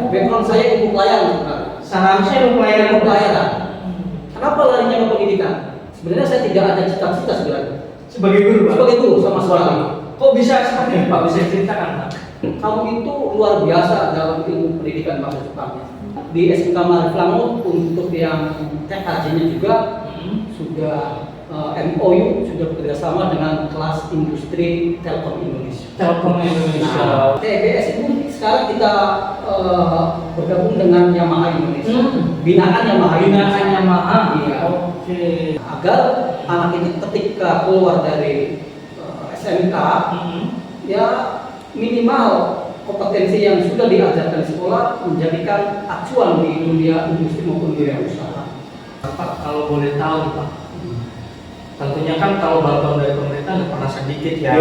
background saya ilmu pelayaran sebenarnya. Seharusnya ilmu pelayaran. Kenapa larinya ke pendidikan? Sebenarnya saya tidak ada cita-cita sebenarnya. Sebagai guru, Pak? Sebagai guru sama sekali. Kok bisa seperti itu, Pak? Bisa ceritakan, Pak? Kamu itu luar biasa dalam ilmu pendidikan bahasa Jepangnya. Di SMK Maarif Langut untuk yang TKJ-nya juga sudah MOU sudah bekerjasama dengan kelas industri Telkom Indonesia. Telkom Indonesia. Nah, TBS itu sekarang kita bergabung dengan Yamaha Indonesia. Binaan Yamaha. Iya. Oke. Agar anak itu ketika keluar dari SMK, ya minimal kompetensi yang sudah diajarkan di sekolah menjadikan acuan di dunia industri maupun dunia usaha. Pak, kalau boleh tahu, Pak, tentunya kan kalau bantuan dari pemerintah nggak pernah sedikit ya,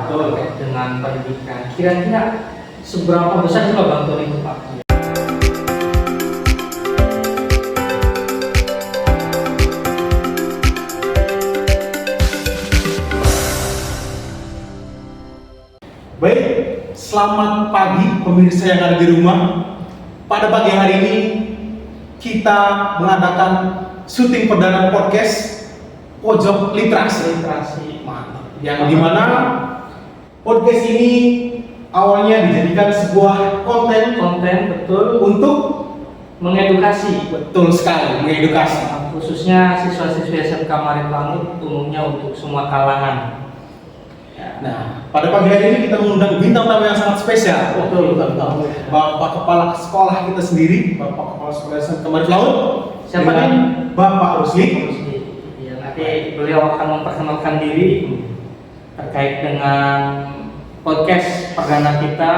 betul. Dengan pendidikan. Kira-kira seberapa besar sih Pak bantuan itu, Pak? Baik, selamat pagi pemirsa yang ada di rumah. Pada pagi hari ini kita mengadakan syuting perdana podcast Pojok Literasi. Mantap. Yang dimana podcast ini awalnya dijadikan sebuah konten betul untuk mengedukasi. betul sekali mengedukasi. Khususnya siswa-siswi SMK Maarif Langut, umumnya untuk semua kalangan. Nah, pada pagi hari ini kita mengundang bintang tamu yang sangat spesial. Betul. Bapak Kepala Sekolah kita sendiri, Bapak Kepala Sekolah SMK Maarif Langut. Siapa dengan nih? Bapak Rusli. Ya, nanti beliau akan memperkenalkan diri terkait dengan podcast perdana kita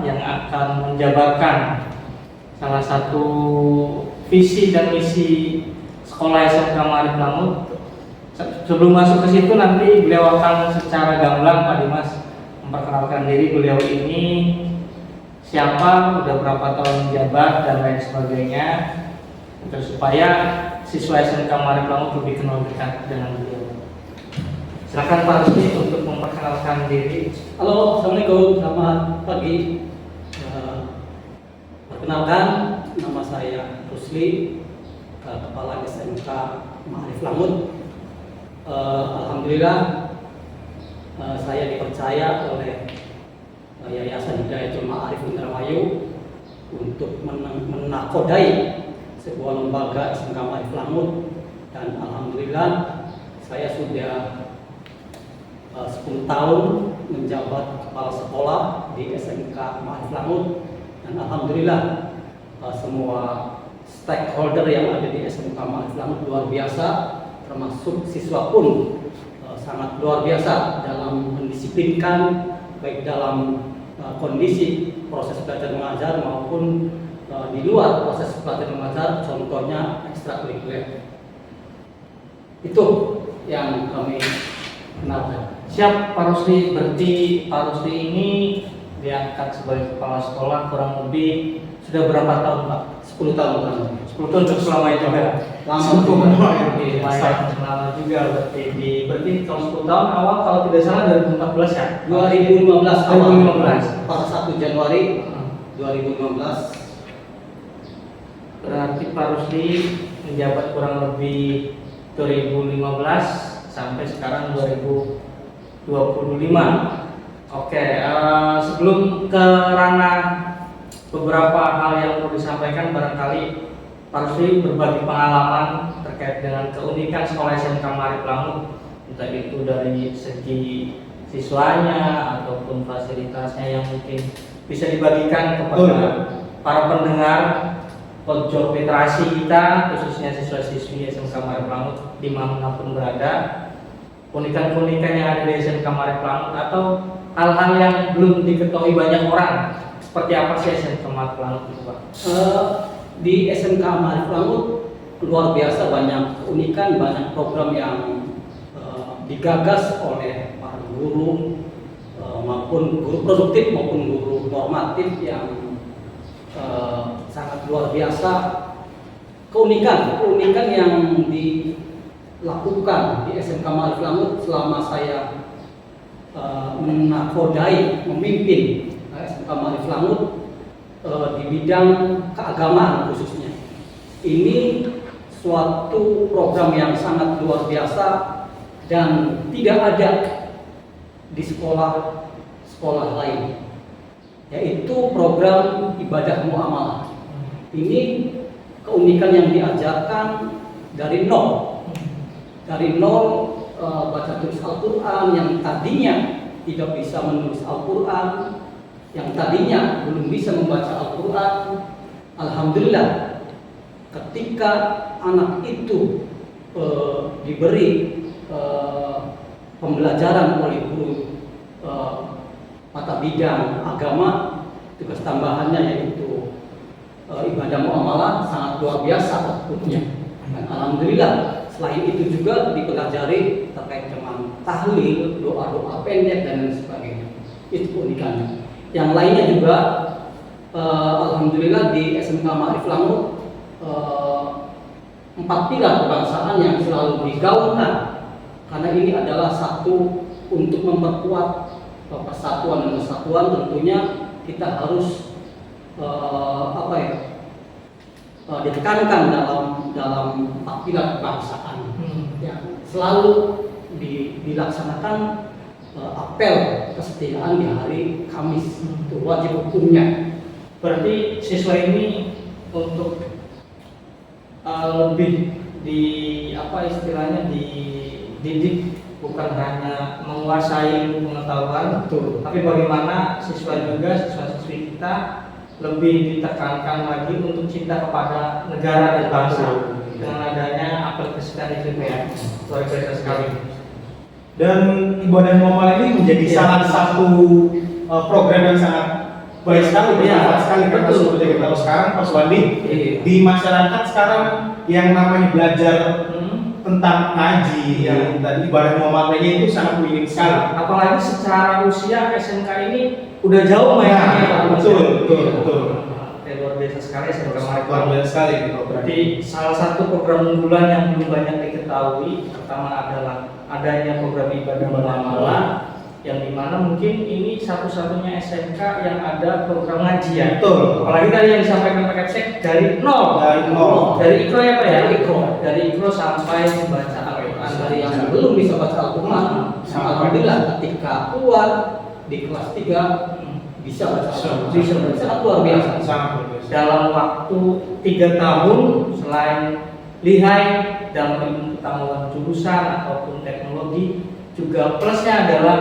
yang akan menjabarkan salah satu visi dan misi sekolah SMK Maarif Langut. Sebelum masuk ke situ nanti beliau akan secara gamblang Pak Dimas memperkenalkan diri beliau ini siapa, udah berapa tahun menjabat dan lain sebagainya, terus supaya siswa SMK Maarif Langut lebih kenal dekat dengan beliau. Silakan Pak Rusli untuk memperkenalkan diri. Halo, assalamualaikum, selamat pagi. Perkenalkan, nama saya Rusli, Kepala SMK Maarif Langut. Alhamdulillah saya dipercaya oleh Yayasan Hidayatul Ma'arif Indramayu untuk menakodai sebuah lembaga SMK Maarif Langut, dan alhamdulillah saya sudah 10 tahun menjabat kepala sekolah di SMK Maarif Langut, dan alhamdulillah semua stakeholder yang ada di SMK Maarif Langut luar biasa, termasuk siswa pun sangat luar biasa dalam mendisiplinkan baik dalam kondisi proses belajar mengajar maupun di luar proses belajar mengajar, contohnya ekstrakurikuler. Itu yang kami kenalkan. Siap Pak Rusli, berarti Pak Rusli ini diangkat sebagai kepala sekolah kurang lebih sudah berapa tahun Pak? 10 tahun. 10 tahun untuk selama itu ya? Lama juga berarti kalau 10 tahun awal kalau tidak salah 2014 ya? 2015 awal. 2015 pada 1 Januari 2015. Berarti Pak Rusli menjabat kurang lebih 2015 sampai sekarang 2025. Oke, sebelum ke ranah beberapa hal yang perlu disampaikan, barangkali Pak Rusli berbagi pengalaman terkait dengan keunikan sekolah SMK Maarif Langut, entah itu dari segi siswanya ataupun fasilitasnya yang mungkin bisa dibagikan kepada para pendengar pojok literasi kita, khususnya siswa-siswi SMK Maarif Langut dimanapun berada, keunikan-keunikan yang ada di SMK Maarif Langut atau hal-hal yang belum diketahui banyak orang. Seperti apa sih SMK Maarif Langut itu Pak? Di SMK Maarif Langut luar biasa banyak keunikan, banyak program yang digagas oleh para guru maupun guru produktif maupun guru normatif yang sangat luar biasa. Keunikan yang dilakukan di SMK Maarif Langut selama saya menakodai, memimpin SMK Maarif Langut, di bidang keagamaan khususnya. Ini suatu program yang sangat luar biasa dan tidak ada di sekolah lain, yaitu program ibadah muamalah. Ini keunikan yang diajarkan dari nol, baca tulis Al-Quran yang tadinya tidak bisa menulis Al-Quran, yang tadinya belum bisa membaca Al-Quran. Alhamdulillah, ketika anak itu diberi pembelajaran oleh guru mata bidang agama, tugas tambahannya yaitu ibadah muamalah, sangat luar biasa outputnya. Dan alhamdulillah, selain itu juga dipelajari terkait dengan tahlil, doa-doa pendek dan lain sebagainya. Itu keunikannya. Yang lainnya juga alhamdulillah di SMK Ma'arif Langut 4 pilar kebangsaan yang selalu digaungkan, karena ini adalah satu untuk memperkuat persatuan dan kesatuan. Tentunya kita harus ditekankan dalam 4 pilar kebangsaan. Ya, selalu dilaksanakan apel kesetiaan di hari Kamis, itu wajib hukumnya. Berarti siswa ini untuk lebih dididik, bukan hanya menguasai pengetahuan, tapi bagaimana siswa-siswi kita lebih ditekankan lagi untuk cinta kepada negara dan bangsa dengan adanya apel kesetiaan itu ya. Luar biasa sekali. Dan ibadah muamalah ini menjadi salah satu program yang sangat baik sekali, bermanfaat sekali, karena seperti yang kita tahu sekarang, Pak Suwandi, di masyarakat sekarang yang namanya belajar tentang ngaji, yang tadi ibadah muamalah itu sangat minim sekali. Apalagi secara usia SMK ini udah jauh mainnya. Betul. Luar biasa sekali SMK Ma'arif. Luar biasa sekali. Berarti salah satu program unggulan yang belum banyak diketahui pertama adalah adanya program ibadah muamalah, yang dimana mungkin ini satu-satunya SMK yang ada program ngajian. Betul. Apalagi tadi yang disampaikan Pak Kapsek dari nol. Dari ikro ya Pak ya? Dari ikro sampai membaca Al-Quran. Dari yang belum bisa baca Al-Quran, alhamdulillah ketika keluar di kelas 3 bisa baca Al-Quran. Sangat luar biasa. Dalam waktu 3 tahun, selain lihai dalam ilmu pengetahuan jurusan ataupun teknologi, juga plusnya adalah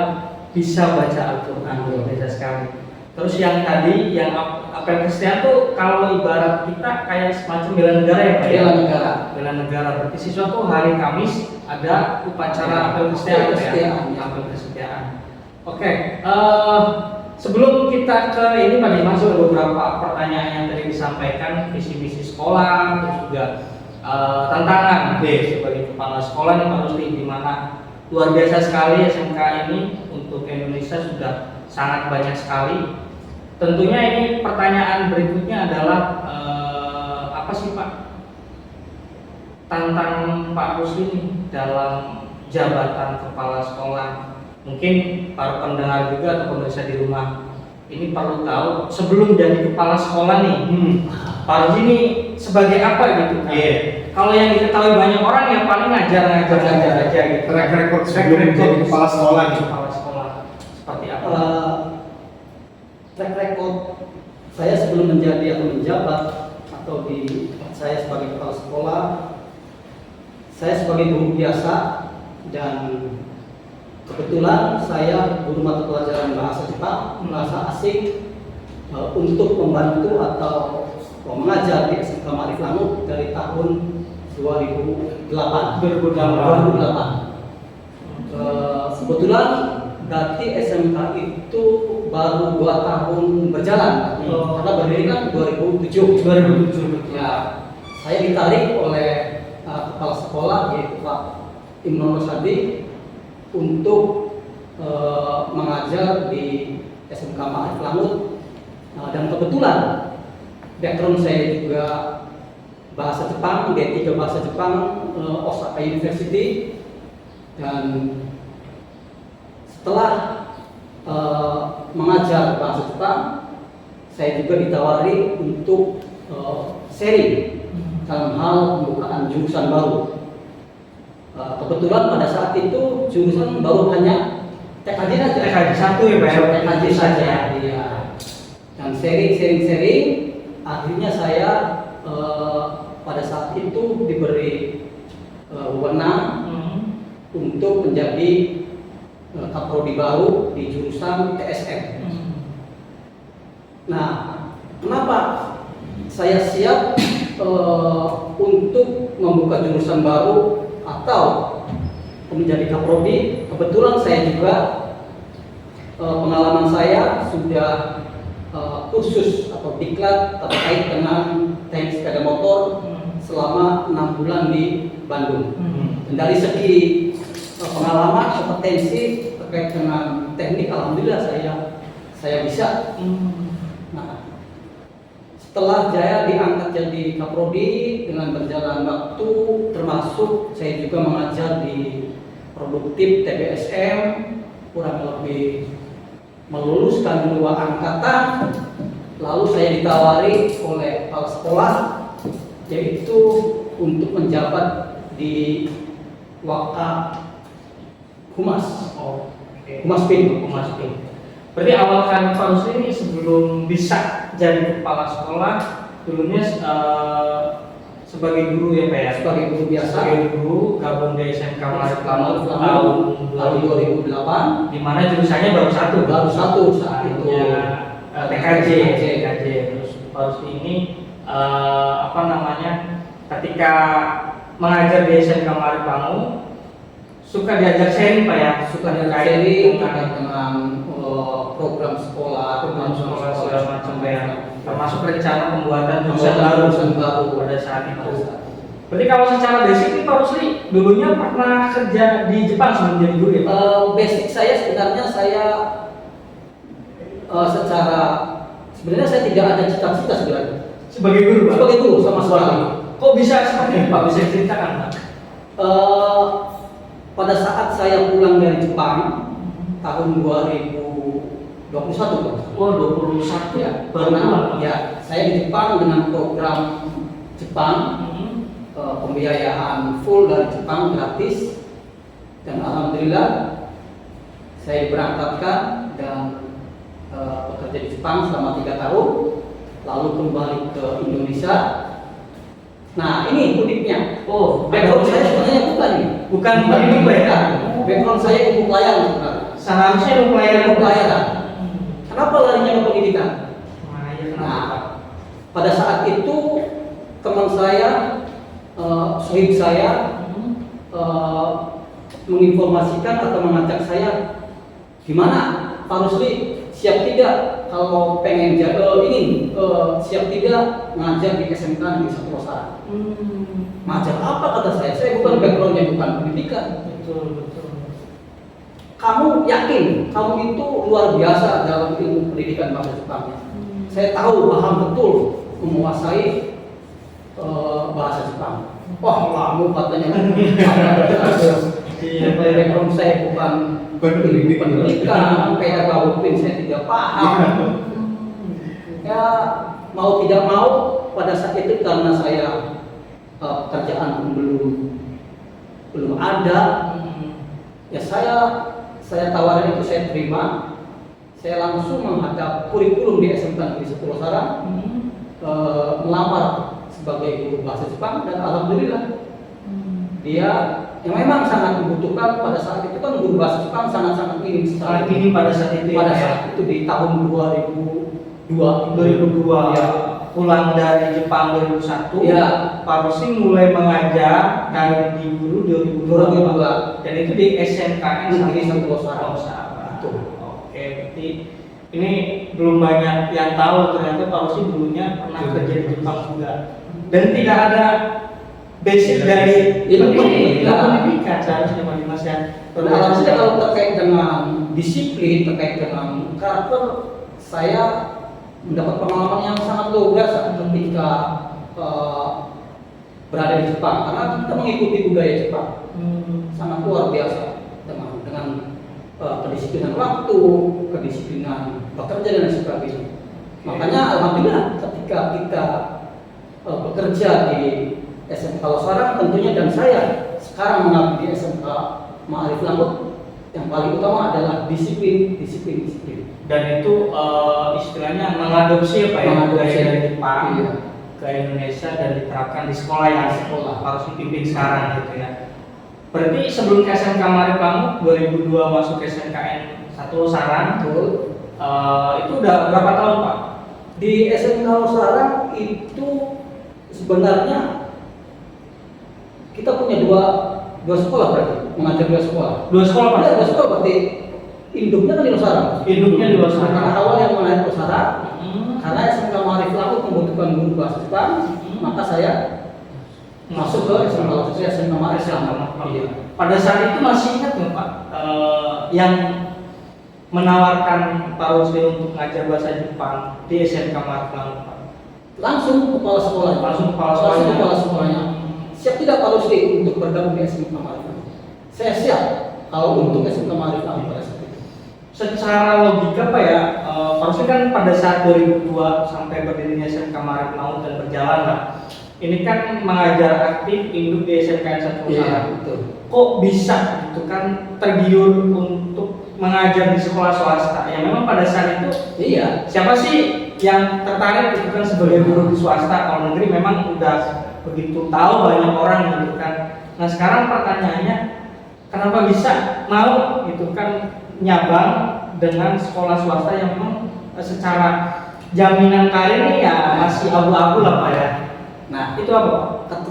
bisa baca Al-Quran. Biasa sekali. Terus yang tadi, yang apel kesetiaan tuh kalau ibarat kita kayak semacam bela negara ya Pak ya? Bela negara. Berarti siswa tuh hari Kamis ada upacara apel kesetiaan. Apel kesetiaan. Oke, sebelum kita ke ini Pak Dimas, ada beberapa pertanyaan yang tadi disampaikan, visi-visi sekolah, terus juga tantangan sebagai kepala sekolah yang harus di mana luar biasa sekali SMK ini untuk Indonesia sudah sangat banyak sekali. Tentunya ini pertanyaan berikutnya adalah apa sih Pak tantangan Pak Rusli ini dalam jabatan kepala sekolah? Mungkin para pendengar juga atau pemirsa di rumah ini perlu tahu sebelum jadi kepala sekolah nih, Pak Rusli ini sebagai apa gitu kan? Kalau yang diketahui banyak orang yang paling ngajar aja gitu. Track record sebelum jadi kepala sekolah nih. Kepala sekolah seperti apa? Track record saya sebelum menjadi atau menjabat atau di saya sebagai kepala sekolah, saya sebagai guru biasa dan kebetulan saya guru mata pelajaran bahasa Jepang, bahasa asing untuk membantu atau mengajar di SMK Ma'arif Langut dari tahun 2008. Kebetulan berarti SMK itu baru 2 tahun berjalan, karena berdiri kan 2007. Ya, saya ditarik oleh kepala sekolah yaitu Pak Imron Rosadi untuk mengajar di SMK Ma'arif Langut, dan kebetulan background saya juga bahasa Jepang, D3 bahasa Jepang, Osaka University, dan setelah mengajar bahasa Jepang, saya juga ditawari untuk sharing dalam hal pembukaan jurusan baru. Kebetulan pada saat itu jurusan baru hanya TKJ saja. TKJ 1 ya Pak ya? TKJ saja. Iya. Dan sharing, akhirnya saya pada saat itu diberi wewenang untuk menjadi kaprodi baru di jurusan TSM. Nah, kenapa saya siap untuk membuka jurusan baru atau menjadi kaprodi? Kebetulan saya juga pengalaman saya sudah kursus atau diklat terkait dengan teknik sepeda motor selama 6 bulan di Bandung. Dan dari segi pengalaman, kompetensi terkait dengan teknik, alhamdulillah saya bisa. Nah, setelah saya diangkat jadi kaprodi dengan berjalan waktu, termasuk saya juga mengajar di produktif TBSM, kurang lebih meluluskan 2 angkatan. Lalu saya ditawari oleh kepala sekolah, yaitu untuk menjabat di Waka Humas. Humas PIN. Berarti awal kan Pak Rusli ini sebelum bisa jadi kepala sekolah, dulunya sebagai guru ya Pak ya? Sebagai guru biasa. Sebagai guru gabung di SMK Marit Plamout tahun 2008. Di mana jurusannya baru satu saat itu. TKJ. Terus Pak Rusli ini ketika mengajar di SMK Marit Plamout suka diajar sharing Pak ya? Suka diajar sharing terkait dengan program sekolah segala macam ya, termasuk rencana pembuatan jurusan baru pada saat itu. Berarti kalau secara basic ini Pak Rusli dulunya pernah kerja di Jepang sebelum jadi guru ya Pak? Basic saya sebenarnya sebenarnya saya tidak ada cita-cita sebenarnya Sebagai guru Pak? Sebagai guru sama sekali. Kok bisa seperti itu Pak? Bisa ceritakan Pak? Pada saat saya pulang dari Jepang tahun 2021 Pak. Oh 21 Ya, baru pulang. ya, saya di Jepang dengan program Jepang, pembiayaan full dari Jepang gratis, dan alhamdulillah saya berangkatkan dan bekerja di Jepang selama 3 tahun, lalu kembali ke Indonesia. Nah, ini uniknya. Oh, Background saya sebenarnya bukan ini. Bukan ibu ya? Background saya ibu pelayaran sebenarnya. Seharusnya ilmu Pelayaran. Kenapa larinya ke pendidikan? Nah, Pada saat itu teman saya, sohib saya menginformasikan atau mengajak saya, gimana Pak Rusli, siap tidak kalau pengen siap tidak ngajar di SMK di Satu Losara? Ngajar apa kata saya? Saya bukan backgroundnya bukan pendidikan. betul. Kamu yakin kamu itu luar biasa dalam ilmu pendidikan bahasa Jepangnya? Saya tahu, paham betul, menguasai bahasa Jepang. Wah, kamu katanya background saya bukan ilmu pendidikan, pedagogi saya tidak paham. Ya, mau tidak mau pada saat itu karena saya pekerjaan belum ada, ya saya tawaran itu saya terima. Saya langsung menghadap kurikulum di SMK Negeri Satu Losara, melamar sebagai guru bahasa Jepang, dan alhamdulillah dia yang memang sangat membutuhkan pada saat itu kan guru bahasa Jepang sangat minim Saat ini pada saat itu saat itu di tahun 2002 ya. Pulang dari Jepang 2001 ya. Pak Rusli mulai mengajar dari di guru 2002 dan itu di SMKN Negeri Satu Losara. Oke, berarti ini belum banyak yang tahu ternyata Pak Rusli dulunya pernah kerja di Jepang juga dan tidak ada basic dari ilmu pendidikan seharusnya Pak Dimas ya. Alhamdulillah kalau terkait dengan disiplin, terkait dengan karakter, saya mendapat pengalaman yang sangat luar biasa ketika berada di Jepang, karena kita mengikuti budaya Jepang sangat luar biasa dengan kedisiplinan waktu, kedisiplinan bekerja dan sebagainya. Makanya alhamdulillah ketika kita bekerja di SMK Losarang tentunya, dan saya sekarang mengabdi di SMK Ma'arif Langgut, yang paling utama adalah disiplin. Dan itu istilahnya mengadopsi apa ya, Mengadopsi. dari Jepang Iya. ke Indonesia dan diterapkan di sekolah yang harus dipimpin sekarang gitu ya. Berarti sebelum ke SMK Ma'arif Langgut 2002 masuk ke SMKN 1 Losarang, Betul. itu udah berapa tahun Pak? Di SMK Losarang itu sebenarnya kita punya dua sekolah, berarti mengajar dua sekolah. Dua sekolah Pak? Iya, dua sekolah, berarti induknya kan di Losarang. Induknya di Losarang. Karena awal yang mengajar Losarang, Hmm. karena SMK Ma'arif Langgut membutuhkan guru bahasa Jepang, maka saya masuk ke SMK Ma'arif Langgut. Iya. Pada saat itu masih ingat nggak Pak, yang menawarkan Pak Rusdi untuk ngajar bahasa Jepang di SMK Ma'arif Langgut Pak? Langsung kepala sekolah. Langsung kepala sekolahnya. Siap tidak Pak Rusdi untuk bergabung di SMK Ma'arif Langgut? Saya siap kalau untuk SMK Ma'arif Langgut pada saat itu. Secara logika Pak ya, Pak Rusdi kan pada saat 2002 sampai berdirinya SMK Ma'arif Langgut dan berjalan lah, ini kan mengajar aktif induk di SMKN 1 Losarang. betul. Kok bisa gitu kan tergiur untuk mengajar di sekolah swasta? Ya memang pada saat itu Iya. siapa sih yang tertarik gitu kan sebagai guru di swasta? Kalau negeri memang udah begitu tahu banyak orang gitu kan. Nah sekarang pertanyaannya, kenapa bisa mau gitu kan nyabang dengan sekolah swasta yang memang secara jaminan karirnya ya masih abu-abu lah Pak ya? Nah, Itu apa Pak?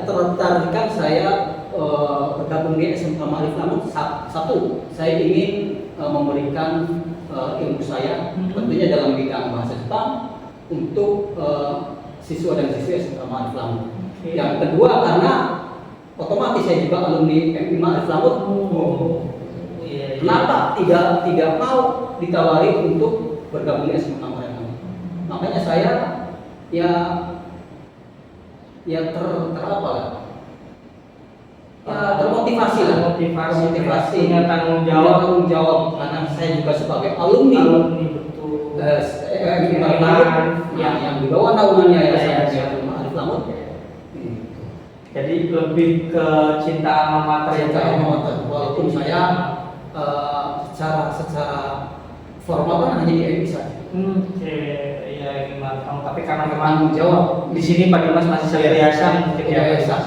ketertarikan saya bergabung di SMK Ma'arif Langgut. Satu, saya ingin memberikan ilmu saya tentunya dalam bidang bahasa Jepang untuk siswa dan siswi SMK Ma'arif Langgut. Oke. Yang kedua, karena otomatis saya juga alumni MI Ma'arif Langgut. Iya. Kenapa tidak mau ditawari untuk bergabung di SMK Ma'arif Langgut? Makanya saya termotivasi lah. Termotivasi, punya tanggung jawab. Karena saya juga sebagai alumni Betul. MI Ma'arif Langgut yang di bawah naungannya Yayasan Ma'arif Langgut. Jadi lebih ke cinta alma mater ya Pak ya? Walaupun saya secara formal kan hanya di MI saja. Oke, ya ini mantap. Tapi karena memang Tanggung jawab. di sini Pak Dimas masih satu yayasan, mungkin ya Yayasan.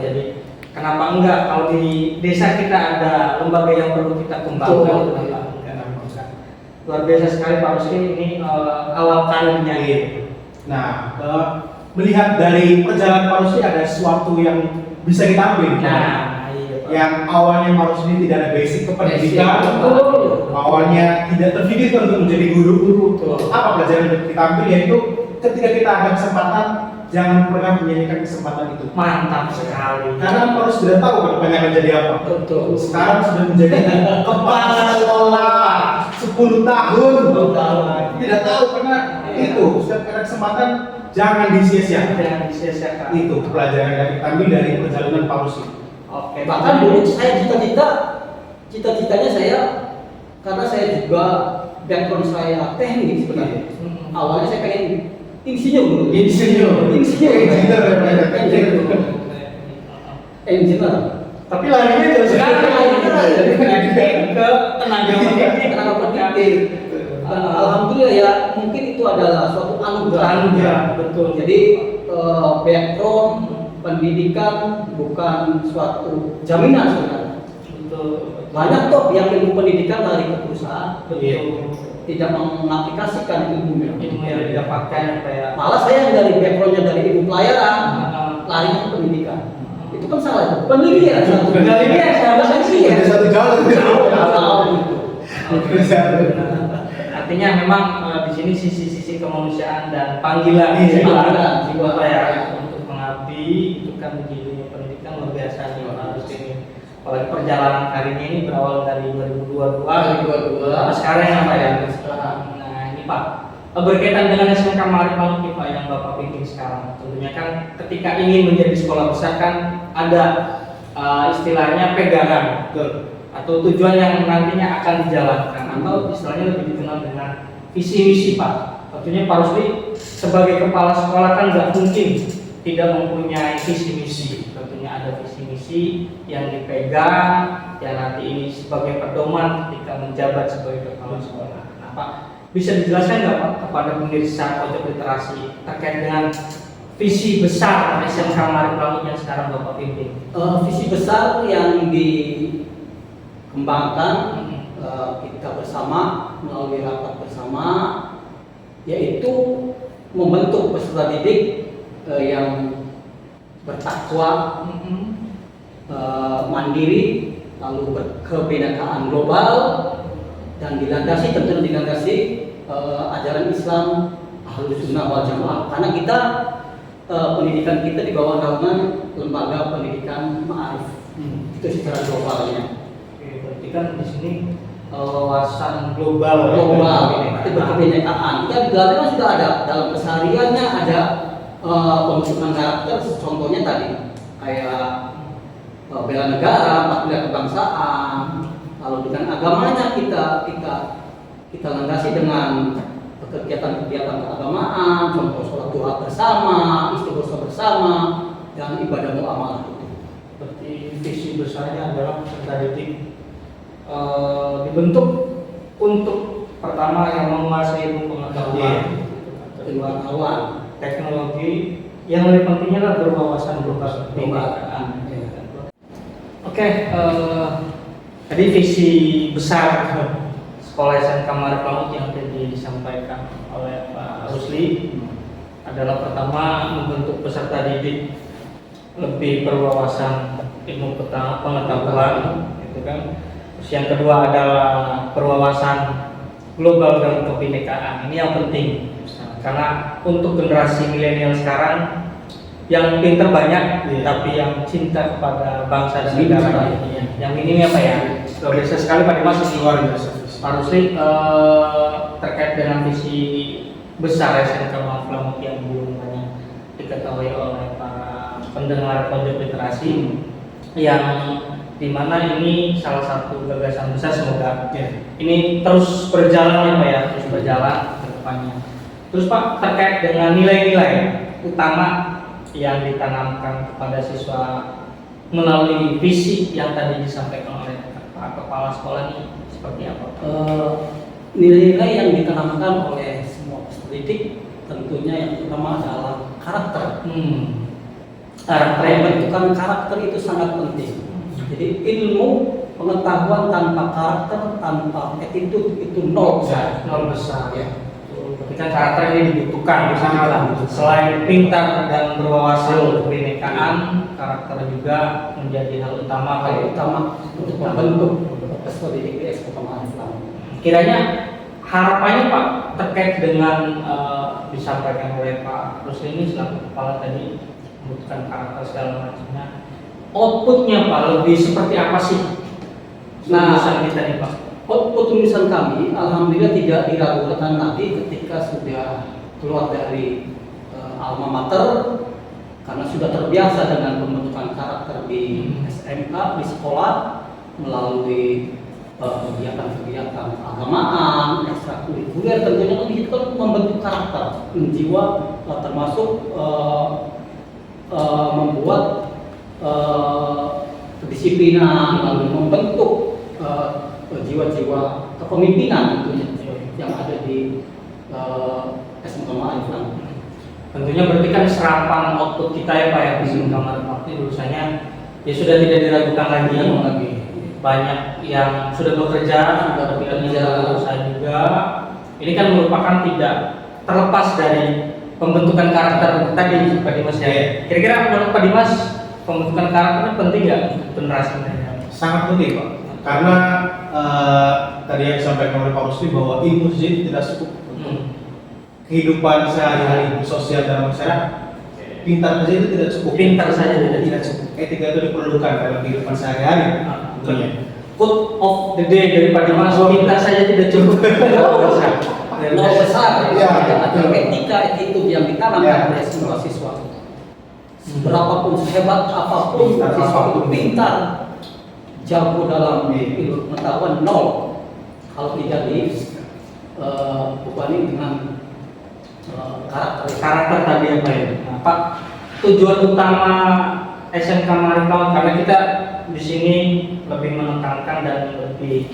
Jadi kenapa enggak kalau di desa kita ada lembaga yang perlu kita kembangkan? Betul. Kenapa enggak? Luar biasa sekali Pak Rusdi, ini awal karirnya. Nah, melihat dari perjalanan Pak Rusdi ada sesuatu yang bisa kita ambil. Nah, iya Pak. Yang awalnya Pak Rusdi tidak ada basic kependidikan, Betul. awalnya tidak terpikirkan untuk menjadi guru. Betul. Apa pelajaran yang kita ambil, yaitu ketika kita ada kesempatan, jangan pernah menyanyikan kesempatan itu. Mantap sekali. Karena Pak Rusdi sudah tahu ke depannya akan jadi apa. Betul. Sekarang sudah menjadi kepala sekolah 10 tahun. Tidak tahu karena itu setiap ada kesempatan jangan disia-siakan. Jangan disia-siakan. Itu pelajaran yang kita ambil dari perjalanan Pak Rusdi. Oke. Bahkan dulu saya cita-citanya saya, karena saya juga background saya teknik sebenarnya. Awalnya saya pengen insinyur dulu. Engineer. Tapi larinya jauh sekali. Dari pendidik ke tenaga pendidik. Alhamdulillah ya, mungkin itu adalah suatu anugerah. Betul. Jadi background pendidikan bukan suatu jaminan sebenarnya. Betul. Banyak kok yang ilmu pendidikan lari ke perusahaan, Betul. tidak mengaplikasikan ilmunya. Ilmu yang didapatkan kayak Malah saya yang dari backgroundnya dari ilmu pelayaran, larinya ke pendidikan. Itu kan salah. Pendidikan. Pendidikan, sama sih ya. Ada satu jalan. Artinya memang di sini sisi-sisi kemanusiaan dan panggilan Jiwa. apa ya untuk mengabdi itu kan di dunia pendidikan luar biasa nih harus ini. Apalagi perjalanan karirnya ini berawal dari 2022 sampai sekarang ya Pak ya. Nah ini Pak, berkaitan dengan SMK Ma'arif Langgut nih Pak yang Bapak pimpin sekarang. Tentunya kan ketika ingin menjadi sekolah besar kan ada istilahnya pegangan atau tujuan yang nantinya akan dijalankan atau istilahnya lebih dikenal dengan visi misi Pak. artinya Pak Rusli sebagai kepala sekolah kan nggak mungkin tidak mempunyai visi misi. Tentunya ada visi misi yang dipegang, yang nanti ini sebagai pedoman ketika menjabat sebagai kepala sekolah. Nah, Pak, bisa dijelaskan nggak Pak kepada pemirsa Pojok Literasi terkait dengan visi besar SMK Mari Planet yang sekarang Bapak pimpin? Visi besar yang dikembangkan kita bersama melalui rapat bersama, yaitu membentuk peserta didik yang bertakwa, mandiri, lalu berkebinekaan global, dan tentunya dilandasi ajaran Islam Ahlus Sunnah wal Jamaah. Karena kita pendidikan kita di bawah naungan lembaga pendidikan Ma'arif. Itu secara globalnya. Oke, berarti kan di sini wawasan global Itu berkebinekaan. Kita di dalamnya sudah ada dalam kesehariannya, ada pembentukan karakter. Contohnya tadi kayak bela negara, bela kebangsaan. Lalu dengan agamanya kita landasi dengan kegiatan-kegiatan keagamaan, contoh sholat duha bersama, istighosah bersama, dan ibadah muamalah. Berarti visi besarnya adalah peserta didik dibentuk untuk pertama yang menguasai ilmu pengetahuan, Pengetahuan, teknologi, yang lebih pentingnya adalah berwawasan global. Oke, tadi visi besar Sekolah SMK Mari Planet yang tadi disampaikan oleh Pak Rusli adalah pertama membentuk peserta didik lebih berwawasan ilmu pengetahuan, gitu kan. Terus yang kedua adalah berwawasan global dan kebinekaan. Ini yang penting karena untuk generasi milenial sekarang yang pinter banyak, tapi yang cinta kepada bangsa dan negara. Yang ini apa ya? Luar biasa sekali Pak Dimas, luar biasa. Pak Rusli terkait dengan visi besar SMK Mari Planet yang belum banyak diketahui oleh para pendengar Pojok Literasi, yang dimana ini salah satu gagasan besar, semoga ini terus berjalan ya Pak ya, terus berjalan ke depannya. Terus Pak, terkait dengan nilai-nilai utama yang ditanamkan kepada siswa melalui visi yang tadi disampaikan oleh Pak Kepala Sekolah ini seperti apa? Nilai-nilai yang ditanamkan oleh semua peserta didik tentunya yang pertama adalah karakter. Pembentukan karakter itu sangat penting. Jadi ilmu pengetahuan tanpa karakter, tanpa attitude itu nol besar. Ya. Ketika karakter ini dibutuhkan sangat, selain pintar dan berwawasan kebinekaan, karakter juga menjadi hal utama untuk membentuk peserta didik di SMK Mari Planet. Kiranya harapannya Pak terkait dengan disampaikan oleh Pak Rusli ini selaku kepala tadi, membutuhkan karakter segala macamnya, outputnya Pak lebih seperti apa sih? Tulisan kita nih Pak. Output tulisan kami alhamdulillah tidak diragukan lagi ketika sudah keluar dari alma mater, karena sudah terbiasa dengan pembentukan karakter di SMK, di sekolah, melalui kegiatan-kegiatan keagamaan, ekstrakurikuler. Tentunya itu kan membentuk karakter, jiwa, termasuk membuat kedisiplinan, lalu membentuk jiwa-jiwa kepemimpinan tentunya yang ada di SMK Mari Planet. Tentunya berarti kan serapan output kita ya Pak ya di SMK Mari Planet urusannya ya sudah tidak diragukan lagi. Banyak yang sudah bekerja usaha juga. Ini kan merupakan tidak terlepas dari pembentukan karakter tadi Pak Dimas ya. Kira-kira menurut Pak Dimas pembentukan karakter penting nggak untuk generasi milenial? Sangat penting Pak. Karena tadi yang disampaikan oleh Pak Rusli bahwa ilmu saja tidak cukup. Kehidupan sehari-hari sosial dalam masyarakat, pintar saja itu tidak cukup. Pintar saja tidak cukup. Etika itu diperlukan dalam kehidupan sehari-hari. Quote of the day dari Pak Dimas, pintar saja tidak cukup. Nol besar. Etika itu yang ditanamkan oleh semua siswa. Berapapun sehebat apapun siswa itu pintar, jago dalam ilmu pengetahuan nol kalau tidak dibebani dengan karakter tadi apa ya? Nah, Pak, tujuan utama SMK Mariflaut, karena kita di sini lebih menekankan dan lebih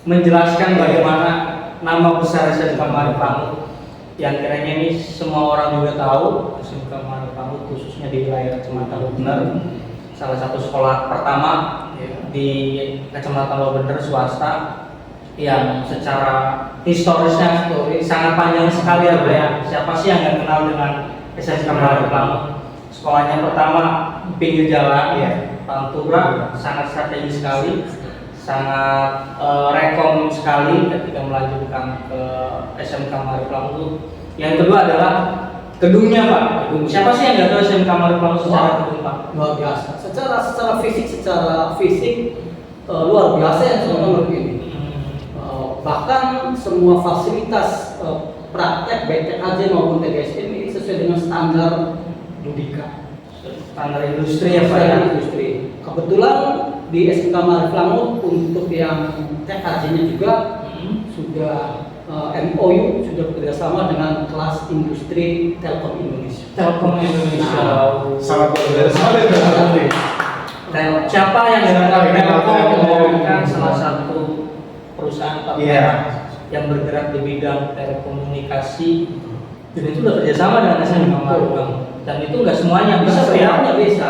menjelaskan bagaimana nama besar SMK Mariflaut yang kiranya ini semua orang juga tahu. SMK Mariflaut khususnya di wilayah Kecamatan Bener, salah satu sekolah pertama di Kecamatan Bener swasta yang secara historisnya sangat panjang sekali ya, Pak ya. Siapa sih yang nggak kenal dengan SMK Mariflaut? Sekolahnya pertama pinggir jalan ya, Pantura, sangat strategis sekali, sangat rekom sekali ketika melanjutkan ke SMK Mariflaut. Yang kedua adalah gedungnya, Pak. Gedung. Siapa sih yang nggak tahu SMK Mariflaut secara gedung, Pak? Luar biasa. Secara fisik luar biasa yang sebenarnya begini. Bahkan semua fasilitas praktek baik TKJ maupun TGSM ini sesuai dengan standar Judika, Standar industri ya, Pak ya. Industri. Kebetulan di SMK Mariflaut untuk yang TKJ-nya juga sudah MOU sudah bekerjasama dengan kelas industri Telkom Indonesia. Telkom Indonesia. Sangat berbeda sekali dengan Siapa yang dengan Telkom kan salah satu perusahaan yang bergerak di bidang telekomunikasi. Jadi itu sudah kerjasama dengan SMK Mariflaut. Dan itu nggak semuanya bisa, semuanya bisa.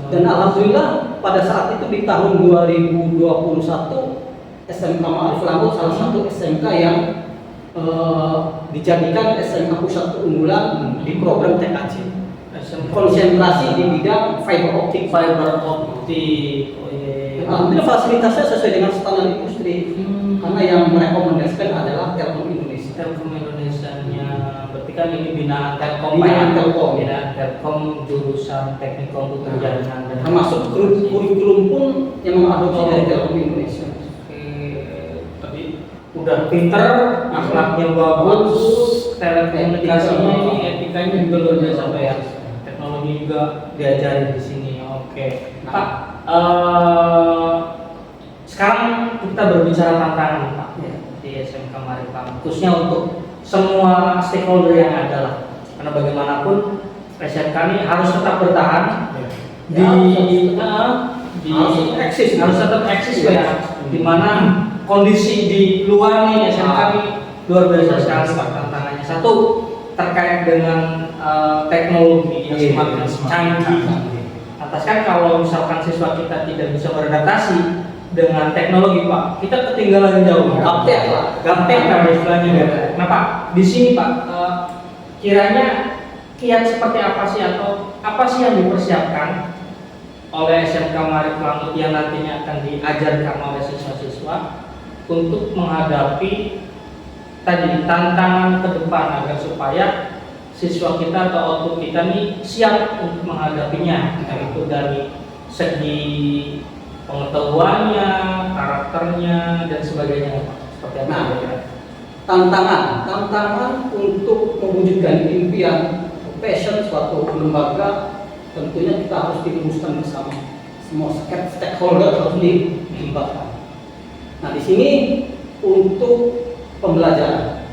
Dan alhamdulillah pada saat itu di tahun 2021 SMK Mariflaut salah satu SMK yang dijadikan SMK pusat keunggulan di program TKJ. Konsentrasi di bidang fiber optik. Oh, Alhamdulillah fasilitasnya sesuai dengan standar industri. Karena yang merekomendasikan adalah Telkom Indonesia. Telkom Indonesia-nya berarti kan ini binaan Telkom, binaan Telkom jurusan teknik komputer jaringan dan termasuk kurikulum pun yang mengadopsi dari Telkom Indonesia. Tapi udah pinter, akhlaknya bagus, telekomunikasinya ini etikanya juga luar biasa, Pak ya. Teknologi juga diajarin di sini. Oke. Pak, sekarang kita berbicara tantangan, Pak, di SMK Mariflaut, khususnya untuk semua stakeholder yang ada lah. Karena bagaimanapun SMK ini harus tetap bertahan harus tetap eksis, Pak ya. Dimana kondisi di luar nih SMK ini luar biasa sekali, Pak, tantangannya. Satu, terkait dengan teknologi yang semakin canggih. Lantas kan kalau misalkan siswa kita tidak bisa beradaptasi dengan teknologi, Pak, kita ketinggalan jauh. Gaptek lah istilahnya. Nah, Pak, di sini, Pak, kiranya kiat seperti apa sih atau apa sih yang dipersiapkan oleh SMK Mariflaut yang nantinya akan diajarkan oleh siswa-siswa untuk menghadapi tadi tantangan ke depan agar supaya siswa kita atau output kita nih siap untuk menghadapinya, yaitu dari segi pengetahuannya, karakternya dan sebagainya, Pak. Seperti apa? Tantangan untuk mewujudkan impian passion suatu lembaga tentunya kita harus dirumuskan bersama. Semua stakeholder harus dilibatkan. Nah, di sini untuk pembelajaran.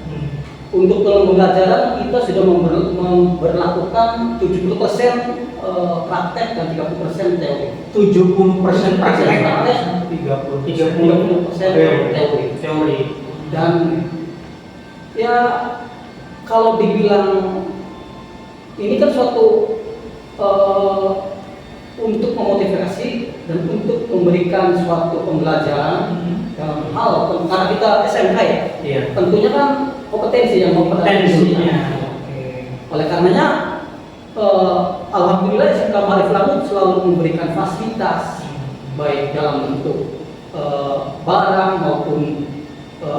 Untuk pembelajaran kita sudah memberlakukan 70% praktek dan 30% teori. 70% praktek, 30% teori. Dan ya kalau dibilang ini kan suatu untuk memotivasi dan untuk memberikan suatu pembelajaran dalam hal karena kita SMK ya, iya. Tentunya kan kompetensi yang kompetensinya. Oleh karenanya alhamdulillah SMK Mariflaut selalu memberikan fasilitas baik dalam bentuk barang maupun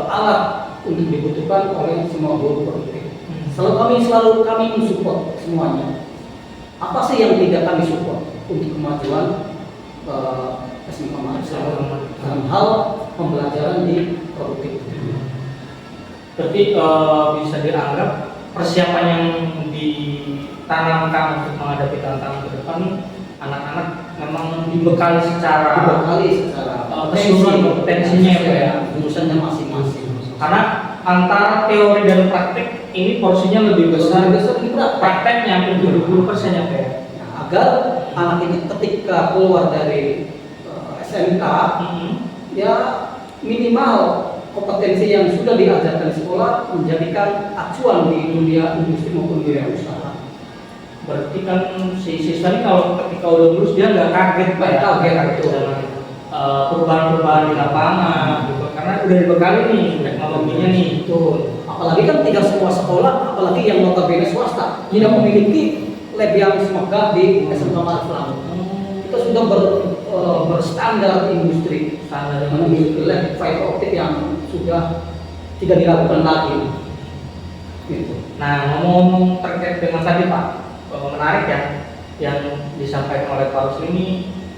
alat untuk dibutuhkan oleh semua guru produktif. Selalu kami mensupport semuanya. Apa sih yang tidak kami support untuk kemajuan SMK Mariflaut dalam hal pembelajaran di produktif? Berarti bisa dianggap persiapan yang ditanamkan untuk menghadapi tantangan ke depan, anak-anak memang dibekali secara keseluruhan kompetensinya ya, jurusannya masing-masing. Karena antara teori dan praktik ini porsinya lebih besar. Lebih berat. Prakteknya hampir 70% ya Pak ya. Nah, agar anak ini ketika keluar dari SMK, ya minimal kompetensi yang sudah diajarkan di sekolah menjadikan acuan di dunia industri maupun dunia usaha. Berarti kan si siswa ini kalau ketika udah lulus dia nggak kaget Pak ya, Kaget itu. dengan perubahan-perubahan di lapangan gitu. Karena udah dibekali nih teknologinya nih. Betul. Apalagi kan tidak semua sekolah, apalagi yang notabene swasta, tidak memiliki lab yang semegah di SMK Mariflang. Kita sudah berstandar industri, Standar memiliki lab fiber optic yang sudah tidak dilakukan lagi. Gitu. Nah, ngomong terkait dengan tadi Pak, menarik ya yang disampaikan oleh Pak Rusli ini.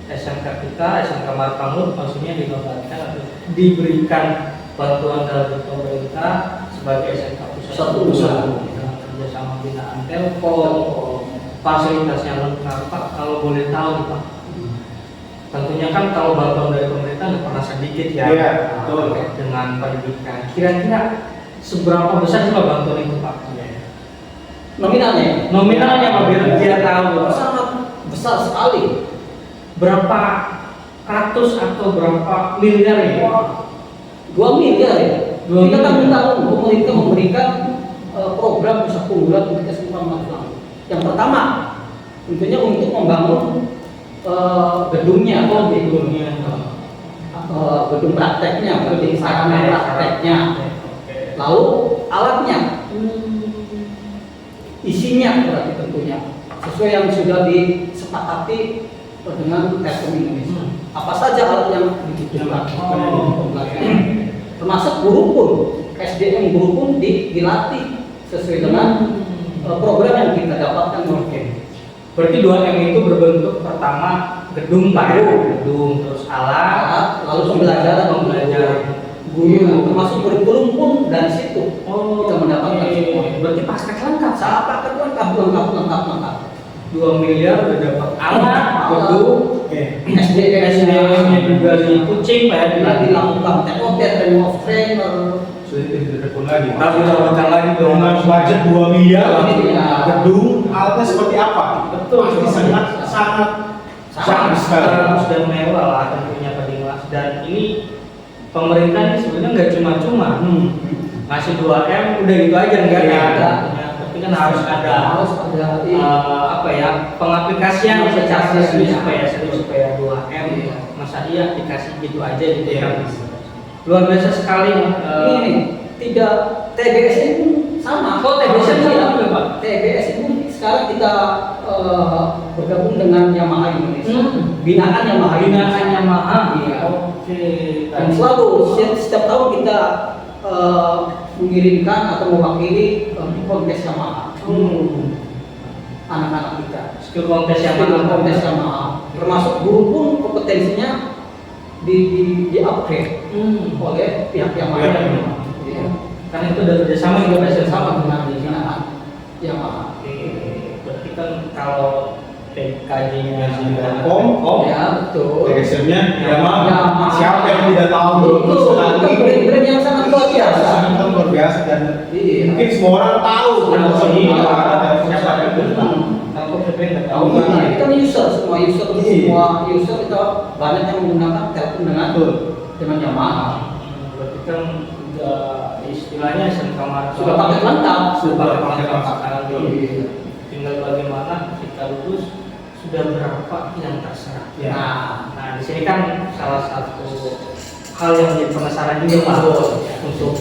SMK kita, SMK Mariflang maksudnya dinobatkan atau diberikan bantuan dari pemerintah sebagai SMK pusat usaha dengan kerjasama binaan Telkom, fasilitasnya lengkap Pak. Kalau boleh tahu nih Pak, tentunya kan kalau bantuan dari pemerintah nggak pernah sedikit ya. Iya, betul. Dengan pendidikan, kira-kira seberapa besar sih Pak bantuan itu Pak? Nominalnya Pak biar dia tahu sangat besar sekali. Berapa ratus atau berapa miliar ya? 2 miliar ya. 2 Kita kan miliar. tahu pemerintah memberikan program pusat unggulan untuk SMK Mariflang. Yang pertama, tentunya untuk membangun gedungnya, gedung prakteknya, gedung sarana prakteknya. Lalu alatnya, isinya berarti tentunya sesuai yang sudah disepakati dengan Telkom Indonesia. Apa saja alat yang dibutuhkan, termasuk guru pun, SDM guru pun dilatih sesuai dengan program yang kita dapatkan. Berarti 2M itu berbentuk pertama gedung Pak ya? Gedung, terus alat, Lalu pembelajaran guru, termasuk kurikulum pun dari situ kita mendapatkan semua. Berarti paket lengkap. Saat paket lengkap. 2 miliar udah dapat alat, gedung, SDM-nya juga di Kucing Pak ya, dilakukan TOT, training of trainer. Sudah tidak telepon lagi. Tapi tambahkan lagi Dengan budget 2 miliar, Iya. gedung, alatnya seperti apa? Betul. Pasti sangat besar. Bagus dan mewah lah tentunya Pak Dimas. Dan ini pemerintah ini sebenarnya nggak cuma-cuma ngasih 2M udah gitu aja enggak Iya. ya. Tapi kan harus ada apa ya, pengaplikasian secara serius supaya 2M. Iya. Masa iya dikasih gitu aja gitu kan. Luar biasa sekali. Ini tidak TBS ini pun sama. Oh, TBS sama juga, Pak? TBS itu sekarang kita bergabung dengan Yamaha Indonesia. Binaan Yamaha. Iya. Oke. Dan selalu setiap tahun kita mengirimkan atau mewakili kontes Yamaha. Anak-anak kita. Skill kontes kontes Yamaha. Termasuk guru pun kompetensinya di upgrade oleh pihak Yamaha. Iya. Karena itu udah kerjasama juga Bekerja sama sama dengan binaan Yamaha. berarti kan kalau TKJ-nya Telkom, Ya betul. TSM-nya Yamaha. Yamaha. Siapa yang tidak tahu Itu brand yang sangat luar biasa. Sangat luar biasa dan Iya. mungkin semua orang tahu Telkom ini ini ada siapa yang Telkom sebenarnya nggak tahu Nah, banget. kita user, semua user kita banyak yang menggunakan Telkom dengan Yamaha. Berarti kan udah istilahnya SMK Mariflang Sudah paket lengkap. sudah paket lengkap sekarang. Iya. Tinggal bagaimana ketika lulus sudah berapa yang terserah. Ya. Nah di sini kan salah satu hal yang menjadi penasaran juga Pak untuk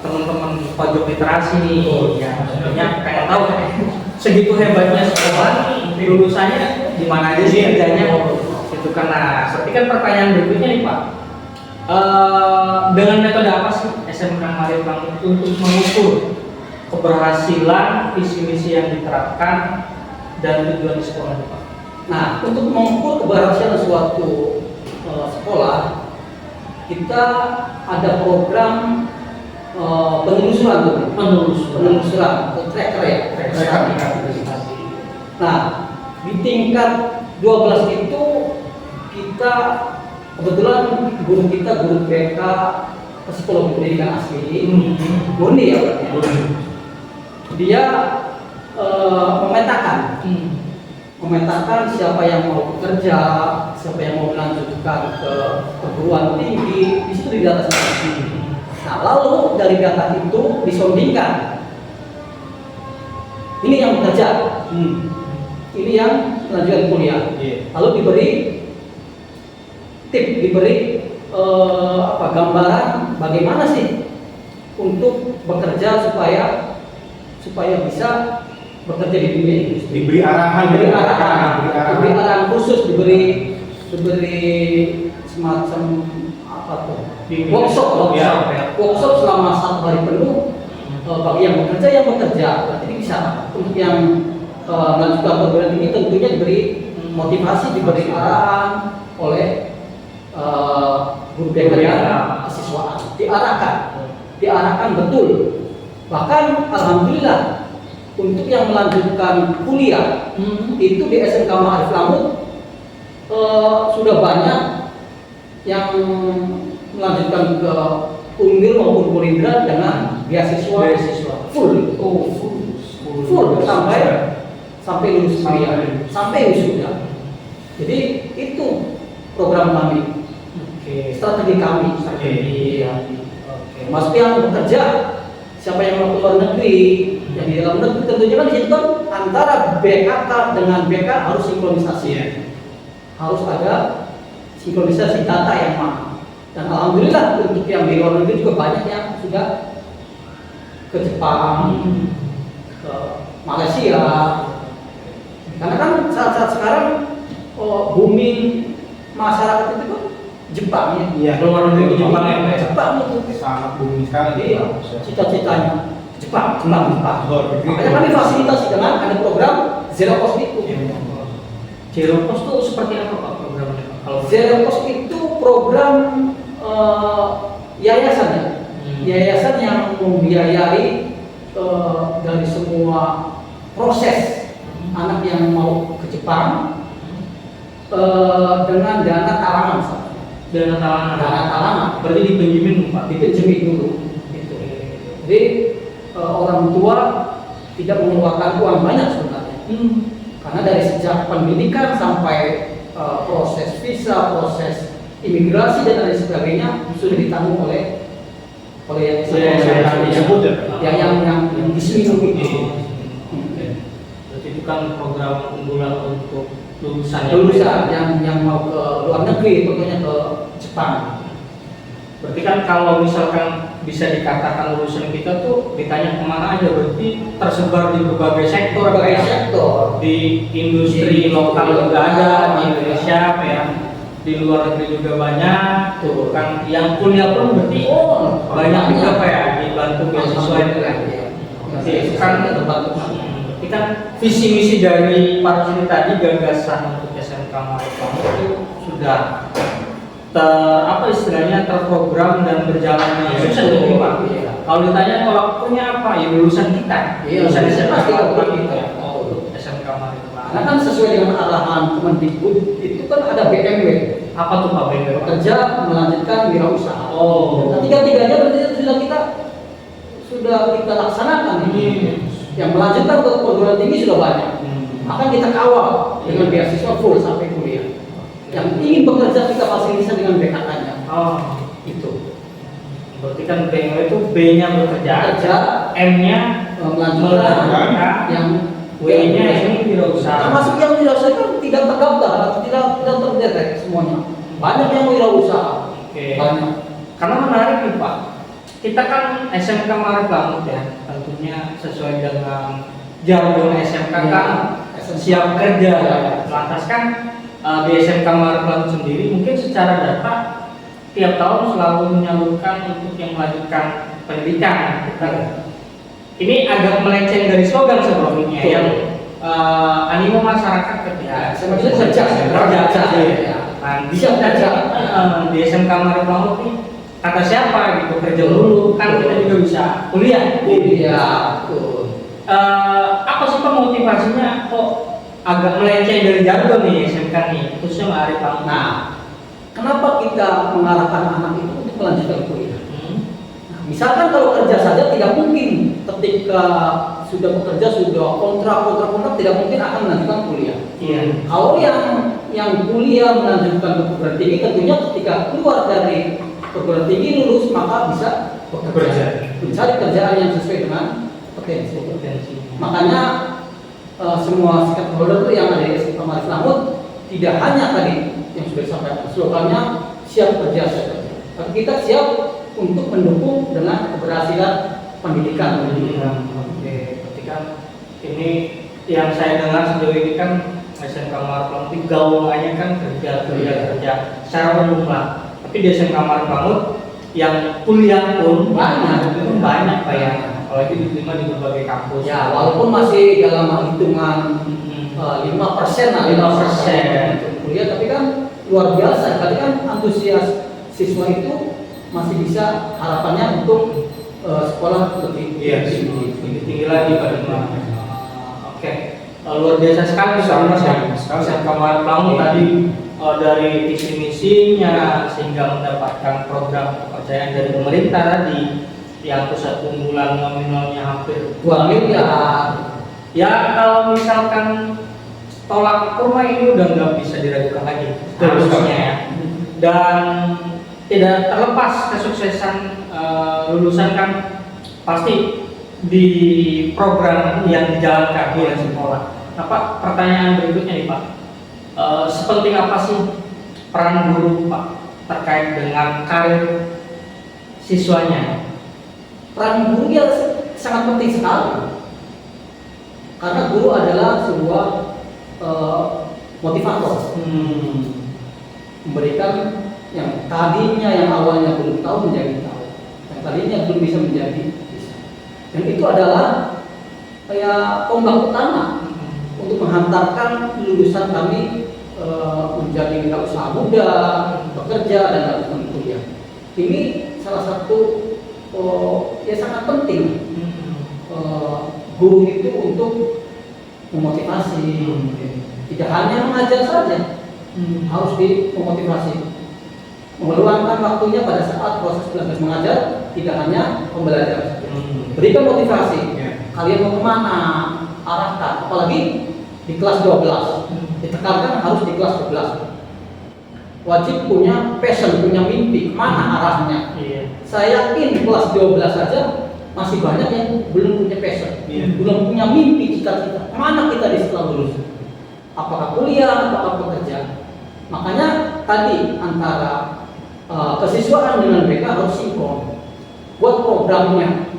teman-teman pojok literasi nih. Ya, tentunya pengen tahu segitu hebatnya sekolah lulusannya di mana aja sih kerjanya. Itu karena seperti kan pertanyaan berikutnya nih Pak. Dengan metode apa sih SMK Mariflang itu untuk mengukur keberhasilan visi misi yang diterapkan dan tujuan di sekolah ini, Pak? Nah, untuk mengukur keberhasilan suatu sekolah, kita ada program penelusuran atau tracker ya. Nah, di tingkat 12 itu kita kebetulan guru kita, guru BK psikologi pendidikan asli, Boni ya berarti. Dia memetakan siapa yang mau bekerja, siapa yang mau melanjutkan ke perguruan tinggi, di situ di data semua. Nah, lalu dari data itu disondingkan. Ini yang bekerja, ini yang melanjutkan kuliah. Lalu diberi tip, diberi gambaran bagaimana sih untuk bekerja supaya bisa bekerja di dunia industri. Diberi arahan, diberi arahan khusus, diberi semacam apa tuh? Workshop selama 1 hari penuh bagi yang bekerja. Berarti bisa untuk yang melanjutkan perguruan tinggi tentunya diberi motivasi, diberi arahan oleh guru BK kesiswaan, diarahkan betul. Bahkan alhamdulillah untuk yang melanjutkan kuliah itu di SMK Ma'arif Lamut sudah banyak yang melanjutkan ke Unmil maupun Polindra dengan beasiswa full sampai lulus kuliah, sampai wisuda. Jadi itu program kami, strategi kami. Mas yang bekerja, siapa yang mau keluar negeri, yang di dalam negeri tentunya kan di situ kan antara BKK dengan BK harus sinkronisasi, harus ada sinkronisasi data yang mana. Dan alhamdulillah untuk yang di luar negeri juga banyak yang sudah ke Jepang, ke Malaysia. Karena kan saat-saat sekarang booming masyarakat itu kan Jepang ya. Iya, Luar negeri Jepang ya. Jepang itu sangat booming sekali. Iya, cita-citanya Jepang. Makanya kami fasilitasi dengan ada program Zero Cost itu. Zero Cost itu seperti apa Pak programnya? Kalau Zero Cost itu program yayasan ya. Yayasan yang membiayai dari semua proses anak yang mau ke Jepang dengan dana talangan. dana talangan. Berarti dipinjemin Pak, dipinjemin dulu. Gitu. Jadi orang tua tidak mengeluarkan uang banyak sebenarnya. Karena dari sejak pendidikan sampai proses visa, proses imigrasi dan lain sebagainya sudah ditanggung oleh yang disinggung itu. Berarti itu kan program unggulan untuk lulusan yang mau ke luar negeri, tentunya ke Jepang. Berarti kan kalau misalkan bisa dikatakan lulusan kita tuh ditanya kemana aja, berarti tersebar di berbagai sektor. Di industri lokal juga ada di Indonesia, ya. Di luar negeri juga banyak. Tuh kan yang kuliah pun berarti banyak juga Pak ya, dibantu beasiswa itu kan. Berarti kan berarti kan visi misi dari Pak Rusdi tadi, gagasan untuk SMK Ma'arif Lamut itu sudah terprogram dan berjalan dengan sukses ini Pak. Kalau ditanya tolak ukurnya apa, ya lulusan kita, lulusan SMK kita, SMK Ma'arif Lamut. Karena kan sesuai dengan arahan Kemendikbud itu kan ada BMW. Apa tuh Pak BMW? Bekerja melanjutkan wirausaha. Oh. Nah, tiga-tiganya berarti sudah kita laksanakan ini. Yang melanjutkan ke perguruan tinggi sudah banyak. Akan kita kawal dengan beasiswa full sampai kuliah. Yang ingin bekerja kita fasilitasi dengan BKK-nya. Itu. Berarti kan BMW itu B-nya bekerja, M-nya melanjutkan, yang W-nya ini wirausaha. Termasuk yang wirausaha kan tidak terdaftar atau tidak terdetek semuanya. Banyak yang wirausaha. Banyak. Karena menarik nih Pak. Kita kan SMK Ma'arif Lamut ya, tentunya sesuai dengan jargon SMK kan siap kerja. Lantas kan di SMK Ma'arif Lamut sendiri mungkin secara data tiap tahun selalu menyalurkan untuk yang melanjutkan pendidikan. Ini agak melenceng dari slogan sebelumnya yang animo masyarakat ketika kerja. Di SMK Ma'arif Lamut nih kata siapa gitu, kerja dulu kan kita juga bisa kuliah. Apa sih Pak motivasinya kok agak melenceng dari jargon nih SMK nih, khususnya Ma'arif Lamut? Nah, kenapa kita mengarahkan anak itu untuk melanjutkan kuliah? misalkan kalau kerja saja tidak mungkin ketika sudah bekerja sudah kontrak tidak mungkin akan melanjutkan kuliah. Iya. Kalau yang kuliah melanjutkan ke perguruan tinggi tentunya ketika keluar dari perguruan tinggi lulus maka bisa bekerja, mencari kerjaan yang sesuai dengan potensi. Makanya semua stakeholder itu yang ada di SMK Maris Langut tidak hanya tadi yang sudah disampaikan slogannya siap kerja, tapi kita siap untuk mendukung dengan keberhasilan pendidikan. Oke, ketika ini yang saya dengar sejauh ini kan SMK Maris Langut gaungannya kan kerja secara umum lah. Tapi di SMK Maris Langut yang kuliah pun banyak Pak ya. Apalagi diterima di berbagai kampus. Ya, walaupun masih dalam hitungan 5% lah, 5% kuliah, tapi kan luar biasa. Tadi kan antusias siswa itu masih bisa harapannya untuk sekolah lebih tinggi lagi pada Oke, luar biasa sekali sama SMK Maris Langut tadi dari visi misinya sehingga mendapatkan program kepercayaan dari pemerintah tadi yang pusat unggulan nominalnya hampir 2 miliar. Ya kalau misalkan tolak kurma ini udah nggak bisa diragukan lagi harusnya ya. Dan tidak terlepas kesuksesan lulusan kan pasti di program yang dijalankan oleh sekolah. Nah Pak, pertanyaan berikutnya nih Pak, sepenting apa sih peran guru Pak terkait dengan karir siswanya? Peran guru ya sangat penting sekali, karena guru adalah sebuah motivator, memberikan yang tadinya yang awalnya belum tahu menjadi tahu, yang tadinya belum bisa menjadi bisa. Dan itu adalah kayak ombak utama untuk menghantarkan lulusan kami menjadi wirausaha muda, bekerja dan melakukan kuliah. Ini salah satu ya sangat penting guru itu untuk memotivasi, tidak hanya mengajar saja, harus memotivasi, meluangkan waktunya pada saat proses belajar mengajar, tidak hanya pembelajaran. Berikan motivasi, kalian mau kemana, arahkan, apalagi di kelas 12, ditekankan harus di kelas 12. Wajib punya passion, punya mimpi, kemana arahnya. Saya yakin kelas 12 saja masih banyak yang belum punya passion, belum punya mimpi, cita-cita. Kemana kita di setelah lulus? Apakah kuliah, apakah bekerja? Makanya tadi antara kesiswaan dengan mereka harus sinkron. Buat programnya,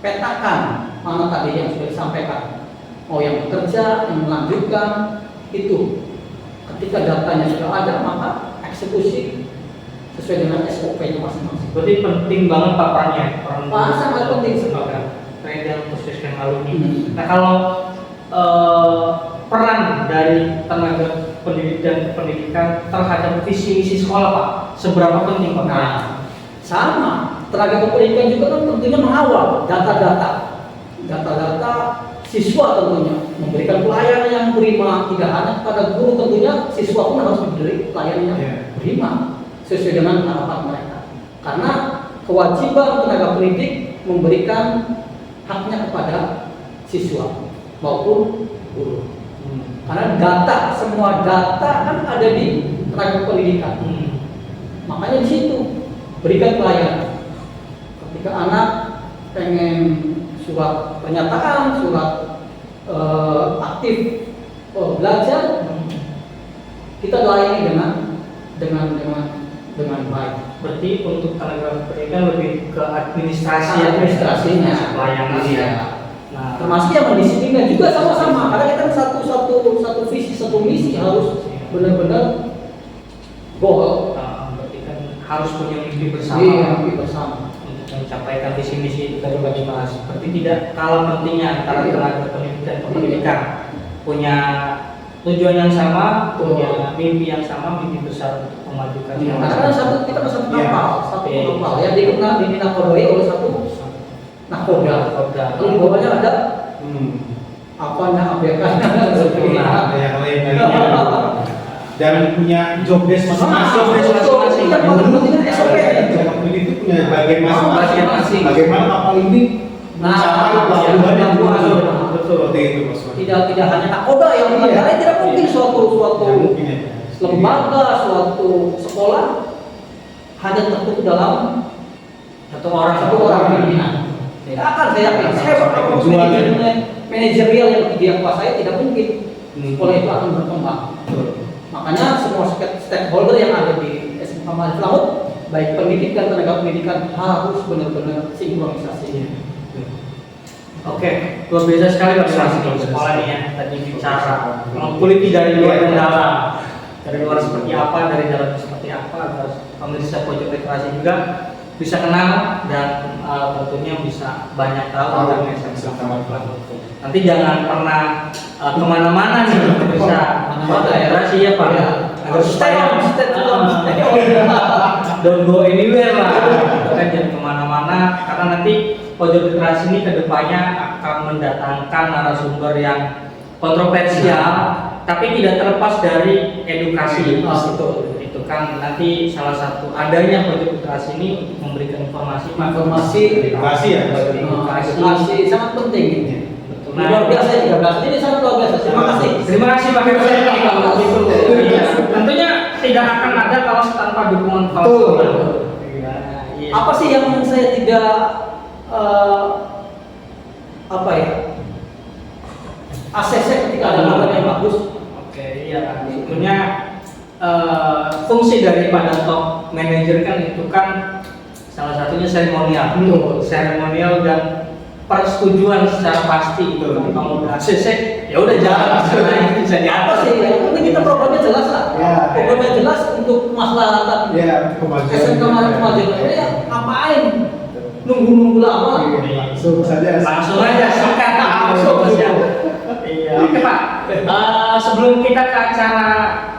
petakan mana tadi yang sudah disampaikan. Mau yang bekerja, yang melanjutkan, itu. Ketika datanya sudah ada, maka eksekusi sesuai dengan SOP-nya masing-masing. Berarti penting banget Pak perannya. Sangat penting sekali. Terkait khususnya alumni. Nah kalau peran dari tenaga pendidikan terhadap visi misi sekolah Pak, seberapa penting Pak? Nah, sama. Tenaga pendidikan juga kan tentunya mengawal data-data siswa, tentunya memberikan pelayanan yang prima, tidak hanya kepada guru, tentunya siswa pun harus diberi pelayanan yang prima sesuai dengan harapan mereka. Karena kewajiban tenaga pendidik memberikan haknya kepada siswa maupun guru. Karena semua data kan ada di tenaga pendidikan. Makanya di situ berikan pelayanan. Ketika anak pengen surat pernyataan, surat aktif belajar, kita layani dengan baik. Berarti untuk tenaga pendidikan lebih ke administrasinya, pelayanan ya. Nah, termasuk yang mendisiplinkan juga sama-sama, karena kita satu visi, satu misi harus benar-benar goal. Berarti kan harus punya mimpi bersama. Mimpi bersama. Mencapaikan visi misi itu tadi bagaimana? Seperti tidak kalah pentingnya antara tenaga pendidikan dan pendidikan punya tujuan yang sama, punya mimpi yang sama, mimpi besar untuk memajukan. Karena kita satu kapal, ya di nakodoi oleh satu nakoda. Lalu di bawahnya ada yang lain dan punya job desk masing-masing. Yang paling penting SOP. United itu punya bagian bagian masing. Bagaimana kapal ini mencapai pelabuhan yang betul. Seperti itu Mas Wandi. Tidak hanya nakoda yang mengendarai, tidak mungkin suatu Ya, mungkin ya. lembaga, suatu sekolah hanya tertutup dalam satu orang pimpinan. Tidak akan, saya yakin. Saya berpikir manajerial yang dia kuasai tidak mungkin sekolah itu akan berkembang. Makanya semua stakeholder yang ada di SMK Ma'arif Laut, baik pendidikan, tenaga pendidikan harus benar-benar sinkronisasi. Oke, luar biasa sekali Pak Dirasi sekolah ini ya. Tadi bicara mengkuliti dari luar dan dalam, dari luar seperti apa, dari dalam seperti apa, agar pemirsa pojok literasi juga bisa kenal dan tentunya bisa banyak tahu tentang SMK Ma'arif Laut. Nanti jangan pernah kemana-mana nih pemirsa literasi ya Pak. Agar supaya don't go anywhere lah, kan jangan kemana-mana karena nanti pojok literasi ini kedepannya akan mendatangkan narasumber yang kontroversial, tapi tidak terlepas dari edukasi. Betul. Itu kan nanti salah satu adanya pojok literasi ini untuk memberikan Edukasi ya. Edukasi sangat penting. Betul. Luar biasa juga guys. Ini sangat luar biasa. Terima kasih. Terima kasih Pak Dirasi kalau begitu. Iya. Tentunya tidak akan ada kalau tanpa dukungan kawan. Iya. Apa sih yang saya tidak ACC ketika ada kabar yang bagus? Oke, iya. Sebetulnya fungsi daripada top manager kan itu kan salah satunya seremonial. Seremonial dan persetujuan secara pasti itu. Kalau udah ACC, ya udah jalan. Itu bisa Apa diatur. sih? Yang penting kita programnya jelas lah. Ya. Programnya jelas untuk masyarakat. Ya, kemajuan. SMK Ma'arif ya ngapain? Nunggu lama. Langsung saja. Langsung aja sikat langsung Mas ya. Iya. Oke Pak. Sebelum kita ke acara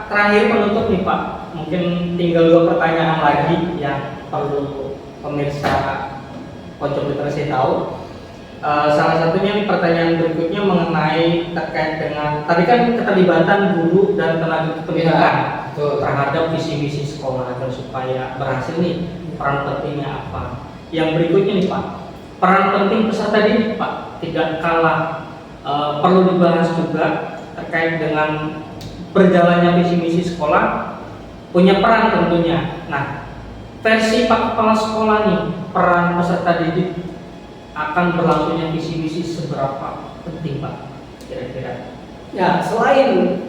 terakhir penutup nih Pak, mungkin tinggal 2 pertanyaan lagi yang perlu pemirsa pojok literasi tahu. Salah satunya pertanyaan berikutnya mengenai terkait dengan tadi kan keterlibatan guru dan tenaga pendidikan terhadap visi misi sekolah agar supaya berhasil nih, peran pentingnya apa? Yang berikutnya nih Pak, peran penting peserta didik Pak tidak kalah perlu dibahas juga terkait dengan berjalannya visi misi sekolah, punya peran tentunya. Nah, versi Pak Kepala Sekolah nih, peran peserta didik akan berlangsungnya visi misi seberapa penting Pak kira-kira? Ya, selain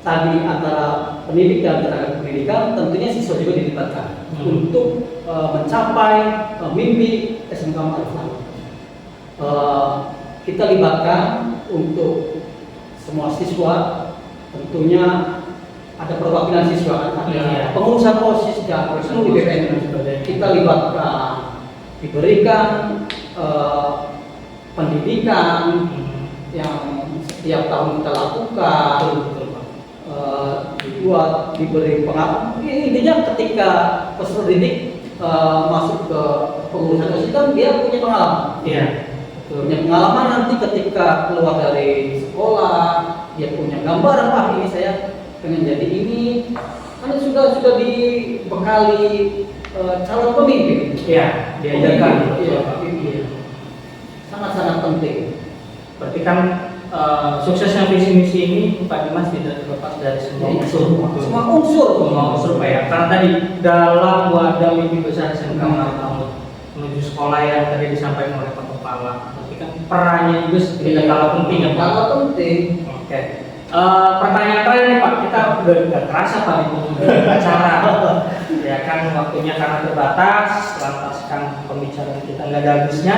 tadi antara pendidik dan tenaga pendidikan, tentunya siswa juga dilibatkan untuk mencapai mimpi SMK Ma'arif Laut. Kita libatkan untuk semua siswa, tentunya ada perwakilan siswa, ada pengurusan OSIS dan seluruh BPN. Kita libatkan, diberikan pendidikan yang setiap tahun kita lakukan, dibuat, diberi pengalaman. Intinya ketika peserta didik masuk ke pengurusan OSIS kan dia punya pengalaman. Iya. Punya pengalaman nanti ketika keluar dari sekolah, dia punya gambaran, wah ini saya pengen jadi ini, kan sudah dibekali calon pemimpin. Iya, diajarkan. Iya. Sangat-sangat penting. Berarti kan suksesnya visi misi ini Pak Dimas tidak terlepas dari semua unsur. Semua unsur Pak ya. Karena tadi dalam wadah mimpi besar SMK Ma'arif Laut menuju sekolah yang tadi disampaikan oleh Pak Kepala, tapi kan perannya juga tidak kalah penting ya Pak. Kalah penting. Oke. Pertanyaan terakhir nih Pak, kita udah nggak kerasa Pak di penghujung acara. Ya kan waktunya karena terbatas, lantas kan pembicaraan kita nggak ada habisnya.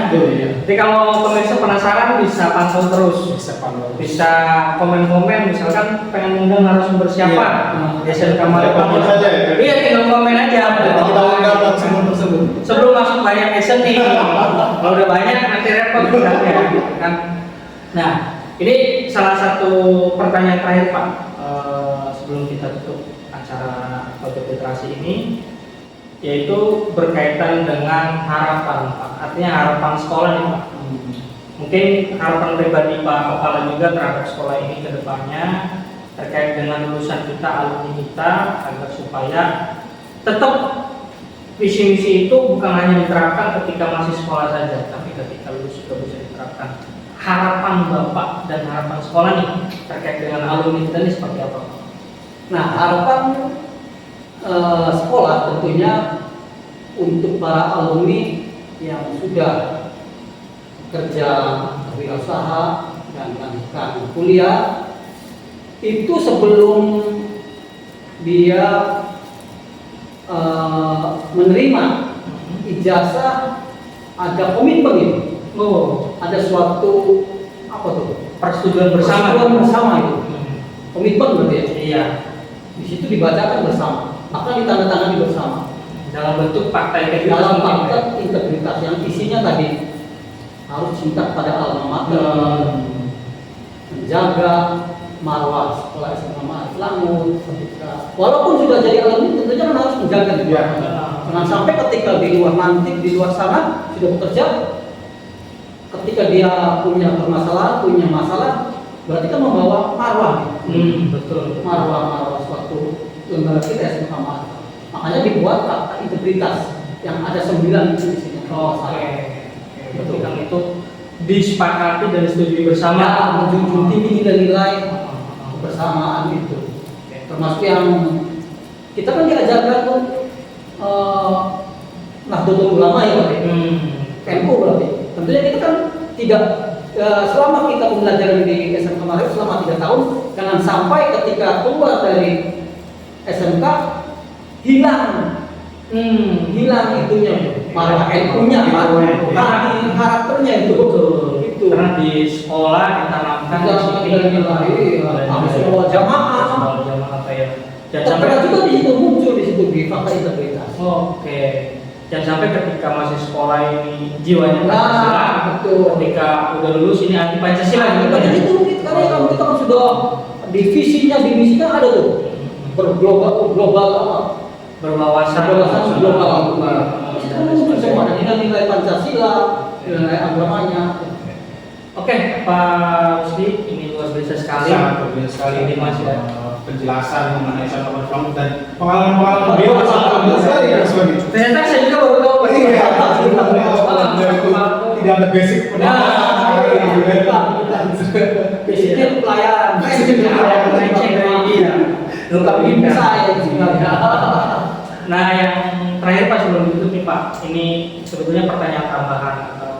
Jadi kalau pemirsa penasaran bisa pantau terus, bisa komen-komen, misalkan pengen undang narasumber siapa, di SMK Ma'arif Laut saja ya. Iya tinggal komen aja. Kita undang narasumber tersebut. Sebelum masuk banyak action nih, kalau udah banyak nanti repot kan. Nah, ini salah satu pertanyaan terakhir Pak sebelum kita tutup acara pojok literasi ini, yaitu berkaitan dengan harapan Pak. Artinya harapan sekolah nih Pak. Mungkin harapan pribadi Pak Kepala juga terhadap sekolah ini ke depannya terkait dengan lulusan kita, alumni kita, agar supaya tetap visi misi itu bukan hanya diterapkan ketika masih sekolah saja, tapi ketika lulus juga bisa diterapkan. Harapan Bapak dan harapan sekolah nih terkait dengan alumni kita ini seperti apa? Nah, harapan sekolah tentunya untuk para alumni yang sudah kerja wirausaha dan melanjutkan kuliah itu sebelum dia menerima ijazah ada komitmen itu. Oh, Ada suatu apa tuh? persetujuan bersama. Persetujuan bersama itu. Komitmen berarti ya. Iya, Di situ dibacakan bersama, maka ditandatangani bersama. dalam bentuk fakta integritas. Dalam mungkin, fakta ya? integritas yang isinya tadi harus cinta pada alma mater, menjaga marwah sekolah SMA Ma'arif Langut ketika walaupun sudah jadi alumni tentunya kan harus menjaga gitu. Ya. Jangan sampai ketika di luar nanti di luar sana sudah bekerja, ketika dia punya permasalahan, punya masalah, berarti kan membawa marwah gitu. Betul. Marwah suatu lembaga kita SMA Ma'arif. Makanya dibuat fakta integritas yang ada 9 itu di sini. Oke. Betul kan itu disepakati dan disetujui bersama. Ya, menjunjung tinggi nilai-nilai kebersamaan itu. Termasuk yang kita kan diajarkan tuh Nahdlatul Ulama ya berarti. NU berarti. Tentunya kita kan tidak selama kita pembelajaran di SMK Ma'arif selama 3 tahun, jangan sampai ketika keluar dari SMK hilang itunya marwah NU-nya, karakternya itu. Itu. Karena di sekolah ditanamkan nilai-nilai harus bawa jamaah. Terkena juga di situ muncul di situ di fakta integritas. Oke. Jangan sampai ketika masih sekolah ini jiwanya Pancasila, betul. ketika udah lulus ini anti Pancasila gitu. Jadi itu karena kalau kita kan sudah divisinya dimisikan ada tuh global apa? Berwawasan Global. Itu semua ada nilai-nilai Pancasila, nilai agamanya. Oke, Pak Rusdi, ini luar biasa sekali. Sangat luar biasa sekali Ini Mas ya. Penjelasan mengenai SMK Ma'arif Langut dan pengalaman-pengalaman beliau sangat luar biasa sekali ya Mas Wandi. Ternyata saya juga baru tahu. Iya, tidak ada basic Basicnya pelayaran. Lengkap ini saya sebenarnya. Nah, yang terakhir Pak sebelum ditutup nih Pak, ini sebetulnya pertanyaan tambahan atau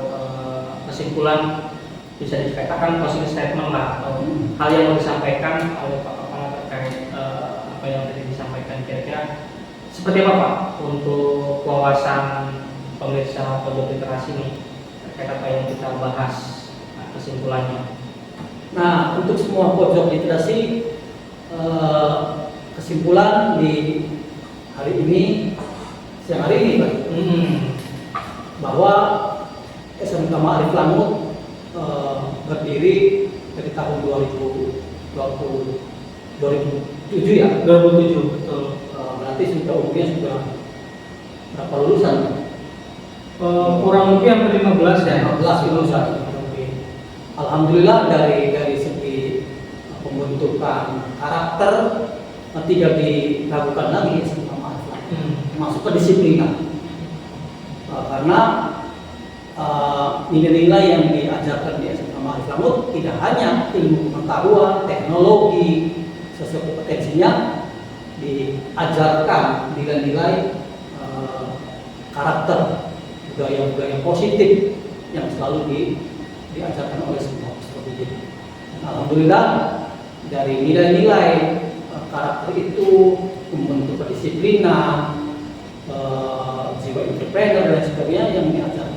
kesimpulan bisa dikatakan closing statement lah atau hal yang mau disampaikan oleh Pak Kepala terkait apa yang tadi disampaikan kira-kira seperti apa Pak untuk wawasan pemirsa pojok literasi ini terkait apa yang kita bahas kesimpulannya. Nah, untuk semua pojok literasi kesimpulan di hari ini siang hari ini Pak, bahwa SMK Ma'arif Langut berdiri dari tahun 2007 ya. 2007 betul. Berarti sudah umurnya sudah berapa lulusan? Kurang lebih hampir 15 ya. 15 lulusan. Alhamdulillah dari segi pembentukan karakter tidak diragukan lagi SMK Ma'arif Langut. Masuk ke disiplinan. Karena nilai-nilai yang diajarkan di SMK Ma'arif Langut tidak hanya ilmu pengetahuan, teknologi, sesuai kompetensinya, diajarkan nilai-nilai karakter, budaya-budaya positif yang selalu diajarkan oleh semua seperti itu. Alhamdulillah dari nilai-nilai karakter itu membentuk kedisiplinan, jiwa entrepreneur dan sebagainya yang diajarkan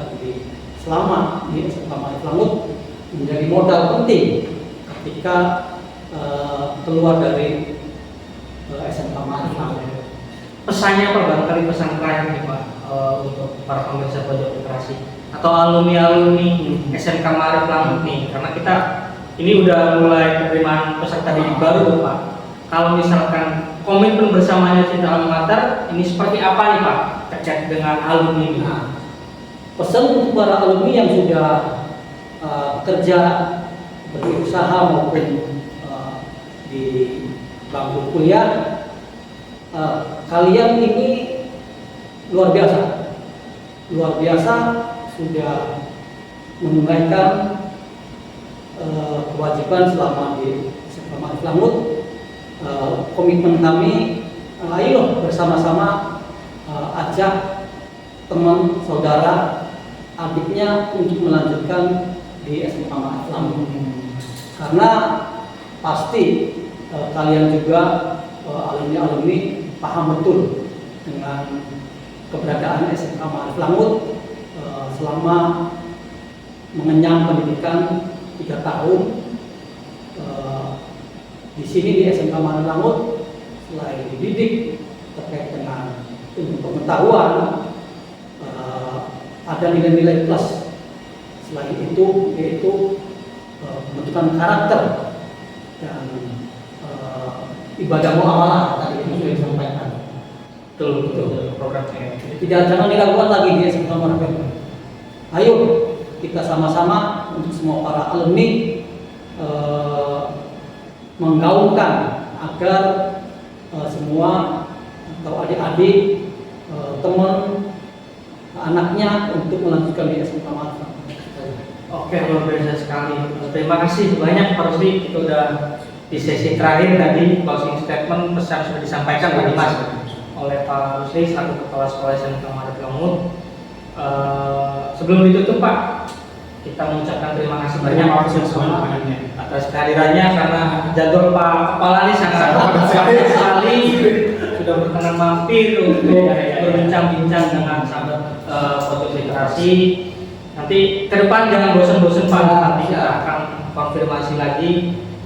selama di SMK Ma'arif Langut menjadi modal penting ketika keluar dari SMK Ma'arif Langut. Pesannya apa barangkali pesan terakhir nih Pak untuk para pemirsa pojok literasi atau alumni SMK Ma'arif Langut nih, karena kita ini udah mulai penerimaan peserta didik baru tuh Pak. Kalau misalkan komitmen bersamanya cinta alma mater ini seperti apa nih Pak terkait dengan alumni ini? Nah, pesan untuk para alumni yang sudah kerja, berusaha maupun di bangku kuliah, kalian ini luar biasa, luar biasa sudah menunaikan kewajiban selama di SMK Ma'arif Langut. Komitmen kami, ayo bersama-sama ajak teman, saudara, adiknya untuk melanjutkan di SMK Ma'arif Langut. Karena pasti kalian juga alumni-alumni paham betul dengan keberadaan SMK Ma'arif Langut selama mengenyam pendidikan 3 tahun. Di sini di SMK Ma'arif Langut selain dididik terkait dengan ilmu pengetahuan, ada nilai-nilai plus. Selain itu yaitu pembentukan karakter dan ibadah muamalah tadi yang sudah disampaikan. Betul programnya. Jangan dilakukan lagi di SMK Ma'arif Langut. Ayo kita sama-sama untuk semua para alumni menggaungkan agar semua atau adik-adik teman anaknya untuk melanjutkan di SMK Ma'arif Langut. Oke, luar biasa sekali. Terima kasih banyak Pak Rusli. Kita udah di sesi terakhir tadi, closing statement, pesan sudah disampaikan tadi Mas oleh Pak Rusli selaku Kepala Sekolah SMK Ma'arif Langut. Sebelum ditutup Pak, kita mengucapkan terima kasih banyak atas kehadirannya, karena jadwal Pak Kepala ini sangat padat sekali, sudah berkenan mampir untuk berbincang-bincang dengan sahabat pojok literasi. Nanti ke depan jangan bosan-bosan Pak, nanti kita akan konfirmasi lagi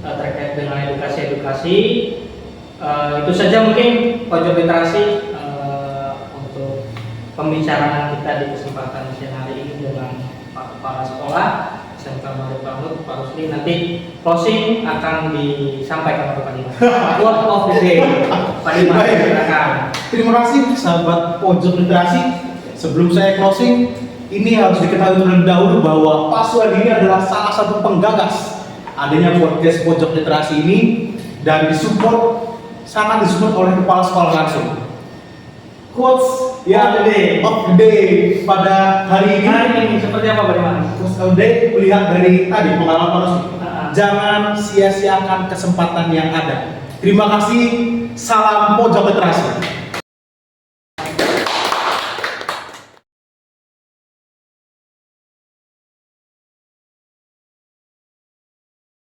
terkait dengan edukasi-edukasi. Itu saja mungkin pojok literasi untuk pembicaraan kita di kesempatan siang hari ini dengan Pak Kepala Sekolah SMK Ma'arif Langut, Pak Rusli. Nanti closing akan disampaikan oleh Pak Dimas. Word of the day, Pak Dimas, silakan. Terima kasih sahabat pojok literasi. Sebelum saya closing, ini harus diketahui terlebih dahulu bahwa Pak Suwandi ini adalah salah satu penggagas adanya podcast pojok literasi ini, dan sangat disupport oleh kepala sekolah langsung. Quotes of the day pada hari ini Seperti apa Pak Dimas? quotes of the day melihat dari tadi pengalaman Pak Rusli. Jangan sia-siakan kesempatan yang ada. Terima kasih, salam pojok literasi.